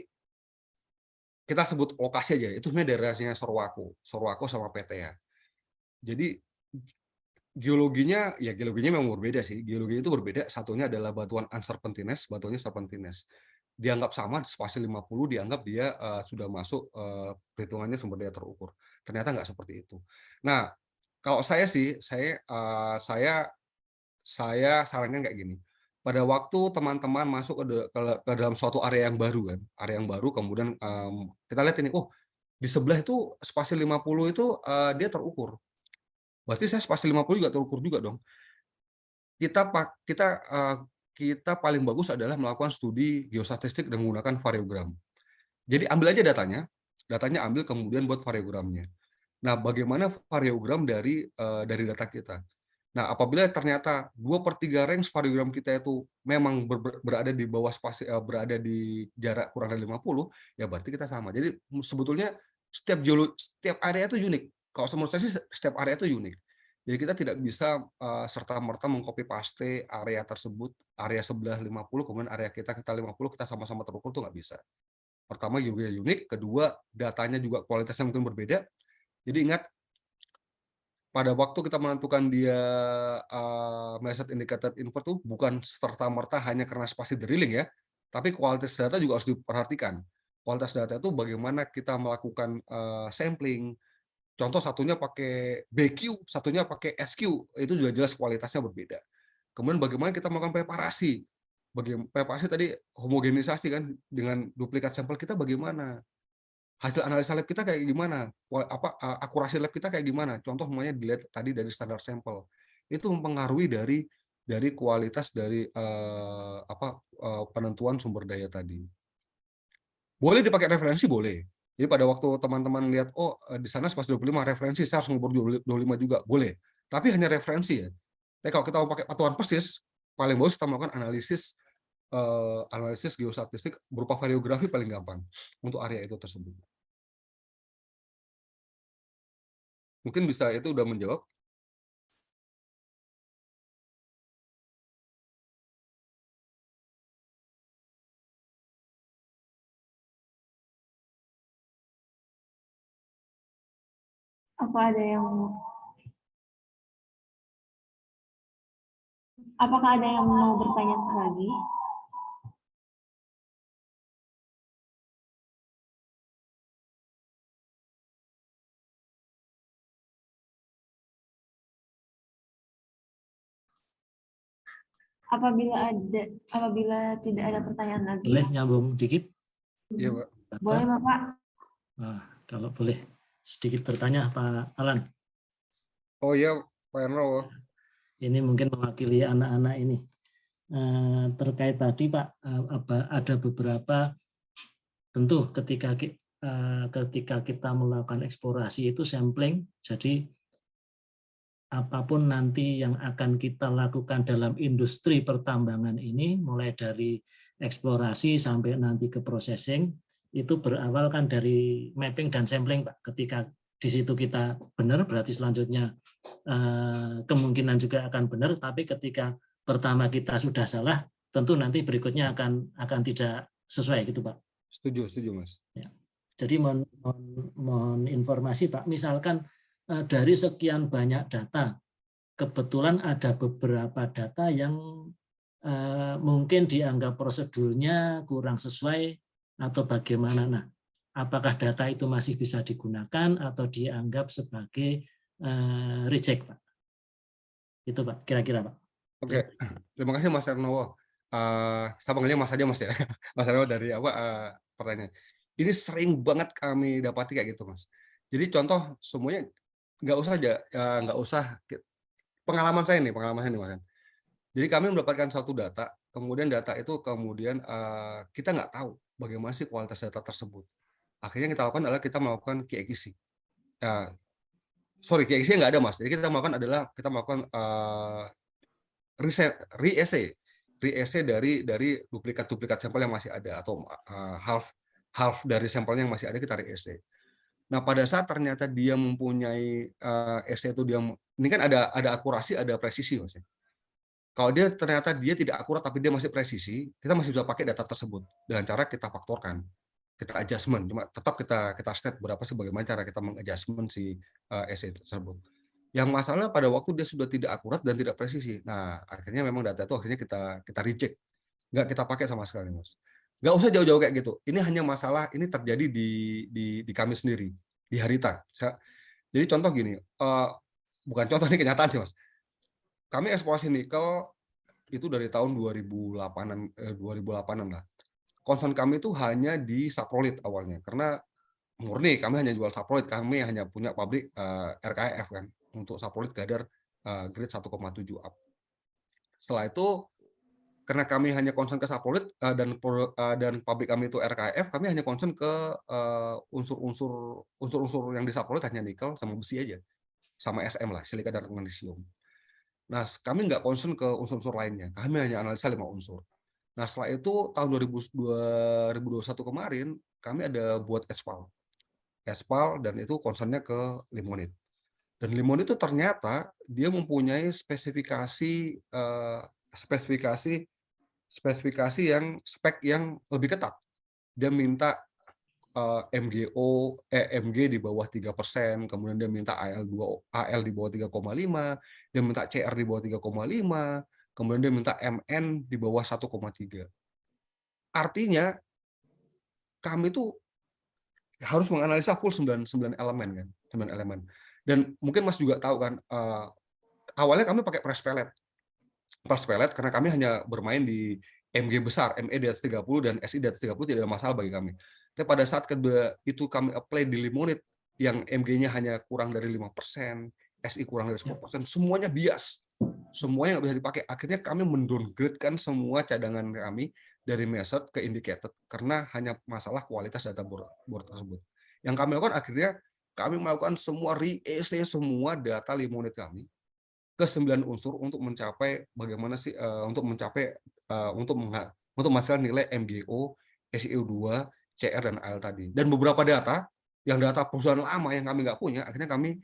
kita sebut lokasi aja, itu sebenarnya daerahnya Sorwako sama PTA. Jadi geologinya memang berbeda sih. Geologinya itu berbeda. Satunya adalah batuan unserpentinous, batuannya serpentinous. Dianggap sama spasi 50, dianggap dia sudah masuk perhitungannya sumber daya terukur. Ternyata nggak seperti itu. Nah, kalau saya sarankan kayak gini. Pada waktu teman-teman masuk ke dalam suatu area yang baru kan, kemudian kita lihat ini, di sebelah itu spasi 50 itu dia terukur. Berarti saya spasi 50 juga terukur juga dong. Kita paling bagus adalah melakukan studi geostatistik dan menggunakan variogram. Jadi ambil aja datanya ambil kemudian buat variogramnya. Nah, bagaimana variogram dari data kita? Nah, apabila ternyata 2/3 range variogram kita itu memang berada di bawah spasi, berada di jarak kurang dari 50, ya berarti kita sama. Jadi sebetulnya setiap area itu unik. Kalau menurut saya sih setiap area itu unik. Jadi kita tidak bisa serta-merta mengcopy paste area tersebut, area sebelah 50, kemudian area kita 50, kita sama-sama terukur, itu nggak bisa. Pertama juga unik, kedua datanya juga kualitasnya mungkin berbeda. Jadi ingat, pada waktu kita menentukan dia measured indicated invert itu bukan serta-merta hanya karena spasi drilling ya, tapi kualitas data juga harus diperhatikan. kualitas data itu bagaimana kita melakukan sampling. Contoh satunya pakai BQ, satunya pakai SQ, itu juga jelas kualitasnya berbeda. Kemudian bagaimana kita melakukan preparasi. Preparasi tadi homogenisasi kan dengan duplikat sampel kita bagaimana? Hasil analisa lab kita kayak gimana? Akurasi lab kita kayak gimana? Contoh semuanya dilihat tadi dari standar sampel. Itu mempengaruhi dari kualitas dari penentuan sumber daya tadi. Boleh dipakai referensi, boleh. Jadi pada waktu teman-teman lihat, oh di sana pas 25 referensi, saya harus ngubur 25 juga, boleh. Tapi hanya referensi ya. Tapi kalau kita mau pakai patuan persis, paling bagus kita melakukan analisis geostatistik berupa variografi paling gampang untuk area itu tersebut. Mungkin bisa itu udah menjawab. Apakah ada yang mau bertanya lagi? Apabila tidak ada pertanyaan lagi, Boleh nyambung dikit? Iya, Pak. boleh Bapak. Nah, kalau boleh sedikit bertanya Pak Alan. Oh iya, Pak Erno. Ini mungkin mewakili anak-anak ini. Terkait tadi Pak, ada beberapa tentu ketika kita melakukan eksplorasi itu sampling, jadi apapun nanti yang akan kita lakukan dalam industri pertambangan ini, mulai dari eksplorasi sampai nanti ke processing, itu berawal kan dari mapping dan sampling Pak. Ketika di situ kita benar, berarti selanjutnya kemungkinan juga akan benar, tapi ketika pertama kita sudah salah, tentu nanti berikutnya akan tidak sesuai gitu Pak. Setuju Mas. Ya. Jadi mohon informasi Pak, misalkan dari sekian banyak data, kebetulan ada beberapa data yang mungkin dianggap prosedurnya kurang sesuai atau bagaimana. Nah, apakah data itu masih bisa digunakan atau dianggap sebagai reject, Pak? Itu Pak, kira-kira Pak. Oke, terima kasih Mas Erno. Saya panggilnya Mas aja Mas ya. Mas Erno dari pertanyaan. Ini sering banget kami dapati kayak gitu Mas. Jadi contoh semuanya nggak usah pengalaman saya nih Mas. Jadi kami mendapatkan satu data, kemudian data itu kita nggak tahu bagaimana sih kualitas data tersebut. Akhirnya kita lakukan adalah kita melakukan QAQC. QAQC nggak ada Mas. Jadi kita melakukan re-essay dari duplikat sampel yang masih ada atau half dari sampelnya yang masih ada kita re-essay. Nah, pada saat ternyata dia mempunyai essay itu ini kan ada akurasi, ada presisi Mas. Kalau ternyata dia tidak akurat tapi dia masih presisi, kita masih bisa pakai data tersebut dengan cara kita faktorkan, kita adjustment, cuma tetap kita state berapa sih bagaimana cara kita mengadjustment si essay tersebut. Yang masalah pada waktu dia sudah tidak akurat dan tidak presisi. Nah, akhirnya memang data itu akhirnya kita reject. Nggak kita pakai sama sekali, Mas. Nggak usah jauh-jauh kayak gitu. Ini hanya masalah, ini terjadi di kami sendiri, di Harita. Jadi contoh gini, bukan contoh, ini kenyataan sih, Mas. Kami eksplorasi nikel itu dari tahun 2008-an lah. Concern kami itu hanya di saprolit awalnya, karena murni kami hanya jual saprolit, kami hanya punya pabrik RKEF kan untuk saprolit kadar grade 1,7 up. Setelah itu karena kami hanya concern ke saprolit dan pabrik kami itu RKEF, kami hanya concern ke unsur-unsur yang di saprolit hanya nikel sama besi aja, sama SM lah, silika dan magnesium. Nah, kami nggak concern ke unsur-unsur lainnya, kami hanya analisa 5 unsur. Nah, setelah itu tahun 2021 kemarin kami ada buat Espal dan itu concernnya ke limonit. Dan limonit itu ternyata dia mempunyai spesifikasi yang spek yang lebih ketat. Dia minta MG di bawah 3%, kemudian dia minta AL di bawah 3,5, dia minta CR di bawah 3,5, kemudian dia minta MN di bawah 1,3. Artinya kami tuh harus menganalisa full 9 elemen kan, 9 elemen. Dan mungkin Mas juga tahu kan, awalnya kami pakai press pellet karena kami hanya bermain di MG besar, ME di atas 30 dan SI di atas 30 tidak ada masalah bagi kami. Tapi pada saat kedua itu kami apply di limonit yang MG-nya hanya kurang dari 5%, SI kurang dari 10%, semuanya bias. Semuanya nggak bisa dipakai. Akhirnya kami mendowngrade-kan semua cadangan kami dari measured ke indicated karena hanya masalah kualitas data board tersebut. Yang kami lakukan akhirnya kami melakukan semua re-essay semua data limonit kami ke 9 unsur untuk mencapai bagaimana sih untuk mencapai untuk menghasilkan nilai MGO, SiO2, CR dan AL tadi. Dan beberapa data yang data perusahaan lama yang kami nggak punya, akhirnya kami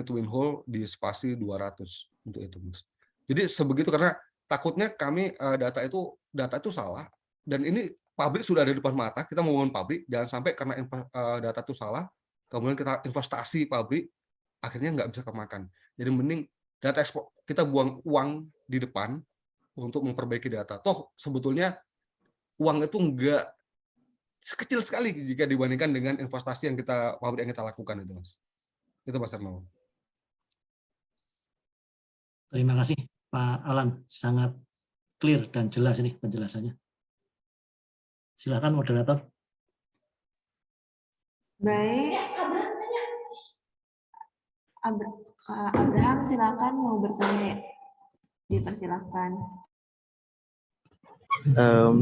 twin hole di spasi 200 untuk itu, Mas. Jadi sebegitu karena takutnya kami data itu salah dan ini pabrik sudah ada di depan mata, kita mau bangun pabrik, jangan sampai karena data itu salah, kemudian kita investasi pabrik, akhirnya nggak bisa kemakan. Jadi mending data ekspor kita buang uang di depan untuk memperbaiki data. Toh sebetulnya uang itu nggak sekecil sekali jika dibandingkan dengan investasi yang pabrik yang kita lakukan itu, Mas. Itu Mas Hermawan. Terima kasih Pak Alan, sangat clear dan jelas ini penjelasannya. Silakan moderator. Baik. Kak Abraham, silakan mau bertanya. Dipersilakan.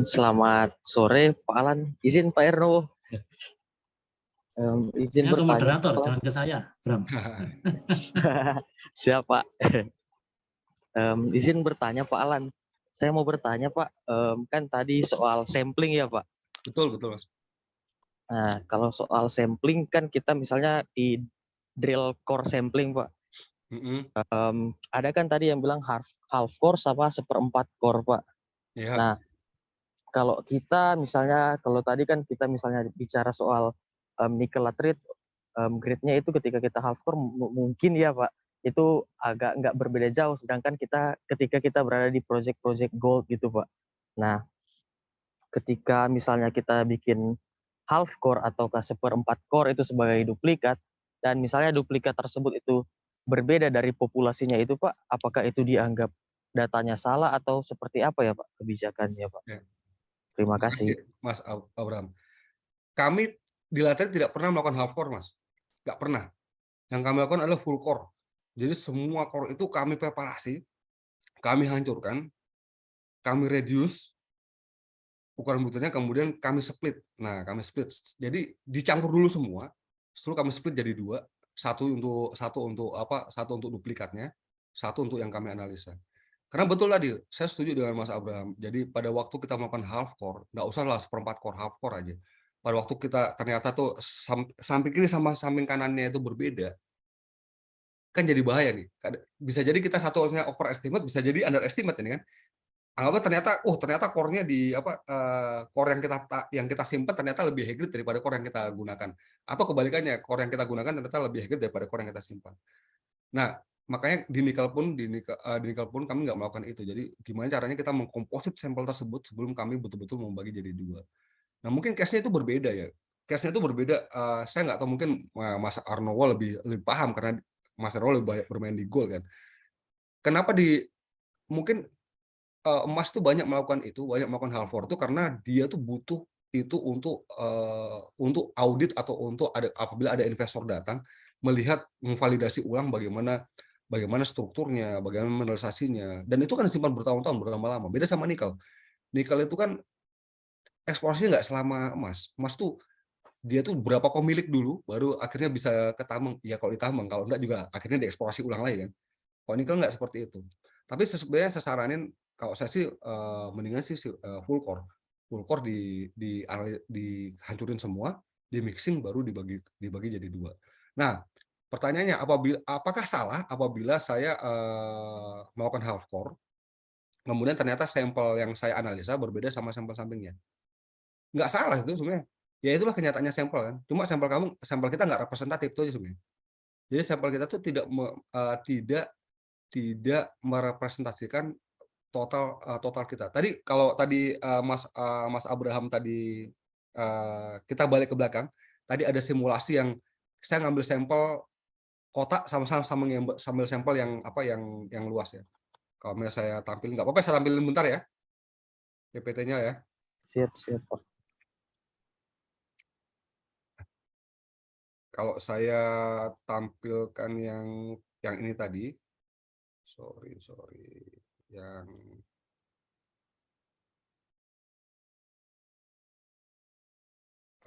Selamat sore Pak Alan. Izin Pak Erno. Izin Ya, ke bertanya. moderator, jangan ke saya, Bram. Siap Pak. Izin bertanya Pak Alan. Saya mau bertanya Pak, kan tadi soal sampling ya Pak. Betul, Mas. Nah, kalau soal sampling kan kita misalnya di drill core sampling Pak. Ada kan tadi yang bilang half core sama 1/4 core Pak. Ya. Nah, kalau kita misalnya, kalau tadi kan kita misalnya bicara soal nickel laterite, grade-nya itu ketika kita half core mungkin ya Pak, itu agak nggak berbeda jauh, sedangkan ketika kita berada di project gold gitu Pak. Nah, ketika misalnya kita bikin half core atau 1/4 core itu sebagai duplikat, dan misalnya duplikat tersebut itu berbeda dari populasinya itu Pak, apakah itu dianggap datanya salah atau seperti apa ya Pak kebijakannya Pak? Ya. Terima kasih. Mas Abraham. Kami di laterit tidak pernah melakukan half core, Mas. Nggak pernah. Yang kami lakukan adalah full core. Jadi semua core itu kami preparasi, kami hancurkan, kami reduce ukuran butuhnya, kemudian kami split. Nah, kami split. Jadi dicampur dulu semua, setelah kami split jadi 2, satu untuk duplikatnya, satu untuk yang kami analisa. Karena betul tadi, saya setuju dengan Mas Abraham. Jadi pada waktu kita melakukan half core, nggak usah lah 1/4 core, half core aja. Pada waktu kita ternyata tuh samping kiri sama samping kanannya itu berbeda, kan jadi bahaya nih. Bisa jadi kita satunya overestimate, bisa jadi underestimate ini kan. Anggapnya ternyata core-nya core yang kita simpan ternyata lebih high grade daripada core yang kita gunakan. Atau kebalikannya, core yang kita gunakan ternyata lebih high grade daripada core yang kita simpan. Nah, makanya di nikel pun kami nggak melakukan itu. Jadi gimana caranya kita mengkomposit sampel tersebut sebelum kami betul-betul membagi jadi 2. Nah, mungkin case-nya itu berbeda ya. Case-nya itu berbeda. Saya nggak tahu, mungkin Mas Arnowo lebih paham karena Mas Arnowo lebih banyak bermain di gold kan. Kenapa mungkin emas tuh banyak melakukan half core itu karena dia tuh butuh itu untuk audit atau apabila ada investor datang melihat memvalidasi ulang bagaimana strukturnya, bagaimana mineralisasinya, dan itu kan disimpan bertahun-tahun, berlama-lama. Beda sama nikel. Nikel itu kan eksplorasinya nggak selama emas. Emas tuh dia tuh berapa pemilik dulu, baru akhirnya bisa ketambang. Ya kalau ditambang, kalau enggak juga akhirnya dieksplorasi ulang lagi kan. Kalau nikel nggak seperti itu. Tapi sebenarnya saya saranin, kalau saya sih mendingan sih full core dihancurin semua, di mixing baru dibagi jadi 2. Nah, pertanyaannya apakah salah apabila saya melakukan half core, kemudian ternyata sampel yang saya analisa berbeda sama sampel sampingnya? Nggak salah itu sebenarnya. Ya itulah kenyataannya sampel kan. Cuma sampel kita nggak representatif itu aja sebenarnya. Jadi sampel kita tuh tidak merepresentasikan total kita. Tadi kalau Mas Abraham tadi kita balik ke belakang. Tadi ada simulasi yang saya ngambil sampel kotak sama-sama sambil sampel yang yang luas ya. Kalau misalnya saya tampil nggak apa-apa, saya tampilin bentar ya PPT-nya ya. Siap, siap, Pak. Kalau saya tampilkan yang ini tadi, sorry, yang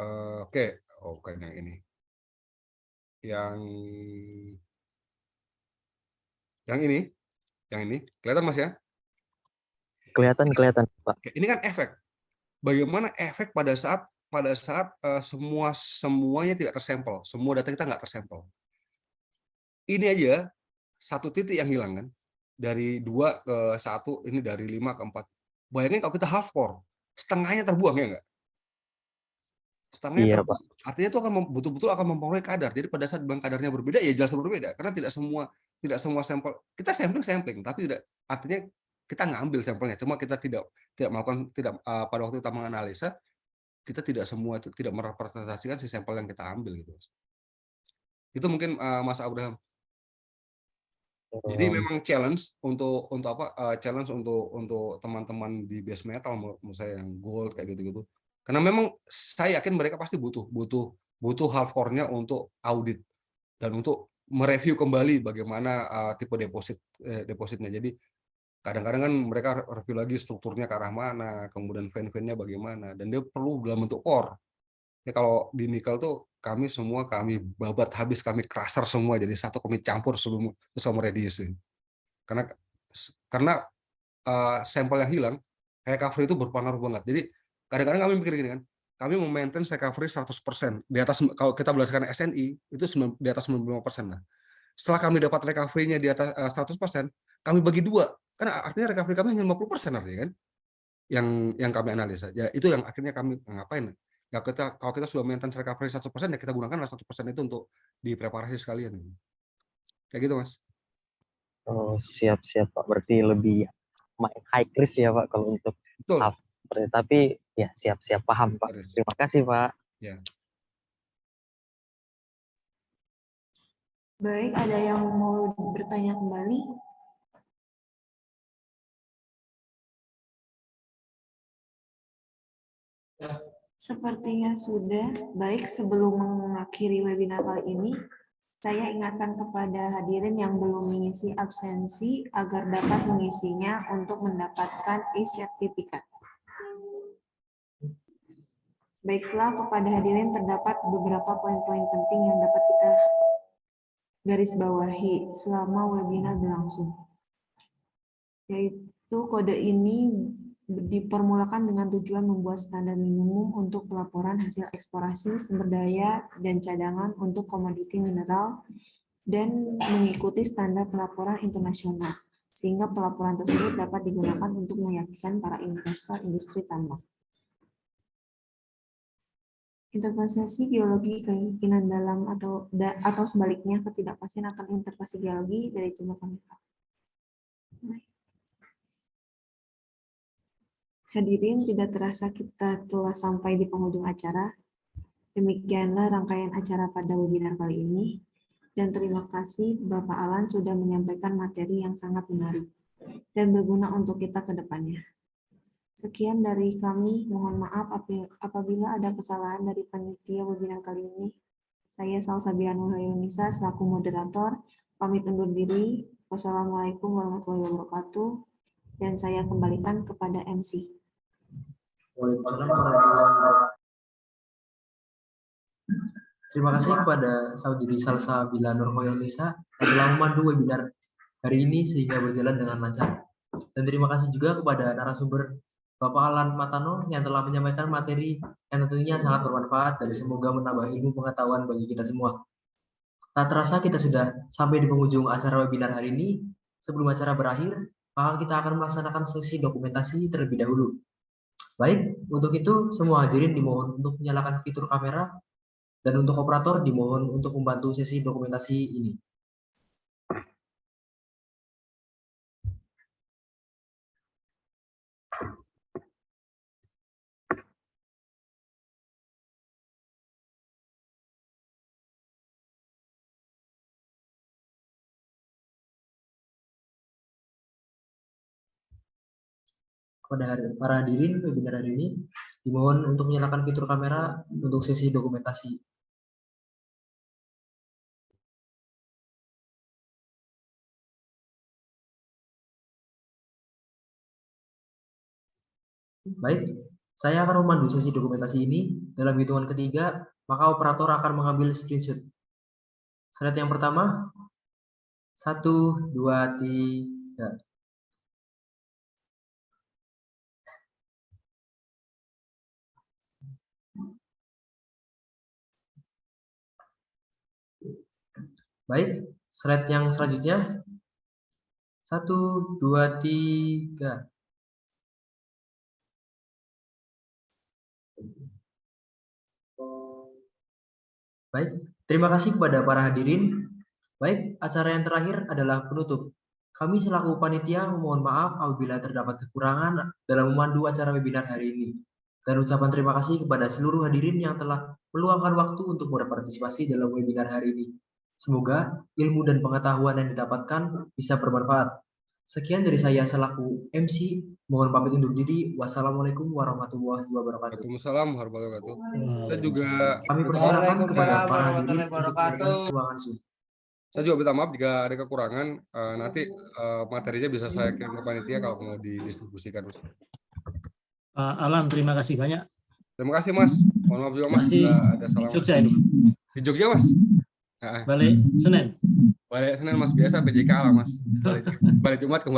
oke, kan yang ini, yang ini, kelihatan Mas ya? Kelihatan, kelihatan, Pak. Oke, ini kan efek. Bagaimana efek pada saat semuanya tidak tersampel, semua data kita nggak tersampel. Ini aja satu titik yang hilang kan, dari 2 ke 1, ini dari 5 ke 4. Bayangin kalau kita half core, setengahnya terbuang ya nggak? Setengahnya Iya, Pak. terbuang. Artinya itu akan betul-betul akan mempengaruhi kadar. Jadi pada saat bilang kadarnya berbeda, ya jelas berbeda. Karena tidak semua sampel, kita sampling, tapi tidak artinya kita ngambil sampelnya. Cuma kita tidak melakukan pada waktu kita menganalisa, kita tidak semua itu tidak merepresentasikan si sampel yang kita ambil gitu. Itu mungkin Mas Abraham. Jadi memang challenge challenge untuk teman-teman di base metal menurut saya yang gold kayak gitu-gitu. Karena memang saya yakin mereka pasti butuh half core-nya untuk audit dan untuk mereview kembali bagaimana tipe depositnya. Jadi kadang-kadang kan mereka review lagi strukturnya ke arah mana, kemudian vein-veinnya bagaimana, dan dia perlu dalam bentuk core. Ya kalau di nikel tuh kami babat habis, kami crusher semua jadi satu, kami campur sebelum sama reduce. Karena sampel yang hilang, recovery itu berpengaruh banget. Jadi kadang-kadang kami mikir gini kan, kami memaintain recovery 100%. Di atas, kalau kita berdasarkan SNI itu di atas 95% lah. Setelah kami dapat recovery-nya di atas 100%, kami bagi 2. Karena artinya recovery kami hanya 50% artinya kan. Yang kami analisa. Ya itu yang akhirnya kami ngapain? Ya kalau kita sudah maintain recovery 100%, ya kita gunakan 100% itu untuk dipreparasi sekalian. Kayak gitu, Mas. Oh, siap, siap, Pak. Berarti lebih main high risk ya, Pak, kalau untuk Betul. half. Tapi ya siap, paham, Pak. Terima kasih, Pak. Ya. Baik, ada yang mau bertanya kembali? Sepertinya sudah. Baik, sebelum mengakhiri webinar kali ini, saya ingatkan kepada hadirin yang belum mengisi absensi agar dapat mengisinya untuk mendapatkan e-sertifikat. Baiklah, kepada hadirin terdapat beberapa poin-poin penting yang dapat kita garis bawahi selama webinar berlangsung. Yaitu kode ini dipermulakan dengan tujuan membuat standar minimum untuk pelaporan hasil eksplorasi sumber daya dan cadangan untuk komoditi mineral dan mengikuti standar pelaporan internasional, sehingga pelaporan tersebut dapat digunakan untuk meyakinkan para investor industri tambang. Interpretasi geologi kemungkinan dalam atau sebaliknya ketidakpastian akan interpretasi geologi dari jumlah chemical. Hadirin, tidak terasa kita telah sampai di penghujung acara. Demikianlah rangkaian acara pada webinar kali ini. Dan terima kasih Bapak Alan sudah menyampaikan materi yang sangat menarik dan berguna untuk kita ke depannya. Sekian dari kami, mohon maaf apabila ada kesalahan dari panitia webinar kali ini. Saya Salsabian Nurhayunisa selaku moderator, pamit undur diri. Wassalamualaikum warahmatullahi wabarakatuh. Dan saya kembalikan kepada MC. Terima kasih kepada Saudari Salsabila Nurhoyonisa yang telah memandu webinar hari ini sehingga berjalan dengan lancar. Dan terima kasih juga kepada narasumber Bapak Alan Matano yang telah menyampaikan materi yang tentunya sangat bermanfaat dan semoga menambah ilmu pengetahuan bagi kita semua. Tak terasa kita sudah sampai di penghujung acara webinar hari ini. Sebelum acara berakhir, maka kita akan melaksanakan sesi dokumentasi terlebih dahulu. Baik, untuk itu semua hadirin dimohon untuk menyalakan fitur kamera dan untuk operator dimohon untuk membantu sesi dokumentasi ini. Kepada para hadirin webinar hari ini, dimohon untuk menyalakan fitur kamera untuk sesi dokumentasi. Baik, saya akan memandu sesi dokumentasi ini. Dalam hitungan ketiga, maka operator akan mengambil screenshot. Slide yang pertama, 1, 2, 3. Baik, slide yang selanjutnya, 1, 2, 3. Baik, terima kasih kepada para hadirin. Baik, acara yang terakhir adalah penutup. Kami selaku panitia memohon maaf apabila terdapat kekurangan dalam memandu acara webinar hari ini. Dan ucapan terima kasih kepada seluruh hadirin yang telah meluangkan waktu untuk berpartisipasi dalam webinar hari ini. Semoga ilmu dan pengetahuan yang didapatkan bisa bermanfaat. Sekian dari saya selaku MC, mohon pamit undur diri. Wassalamualaikum warahmatullahi wabarakatuh. Waalaikumsalam warahmatullahi wabarakatuh. Kita juga Kami persilakan kepada para hadirin warahmatullahi untuk wabarakatuh. memberikan ruangan Zoom. Saya juga minta maaf jika ada kekurangan. Nanti materinya bisa saya kirim ke panitia kalau mau didistribusikan. Pak Alan, terima kasih banyak. Terima kasih Mas. Mohon maaf juga Mas. Masih Ada di salah. Jogja ini, Di Jogja Mas. balik Senin. Balik Senin Mas, biasa PJK lah Mas. Balik Jumat kembali.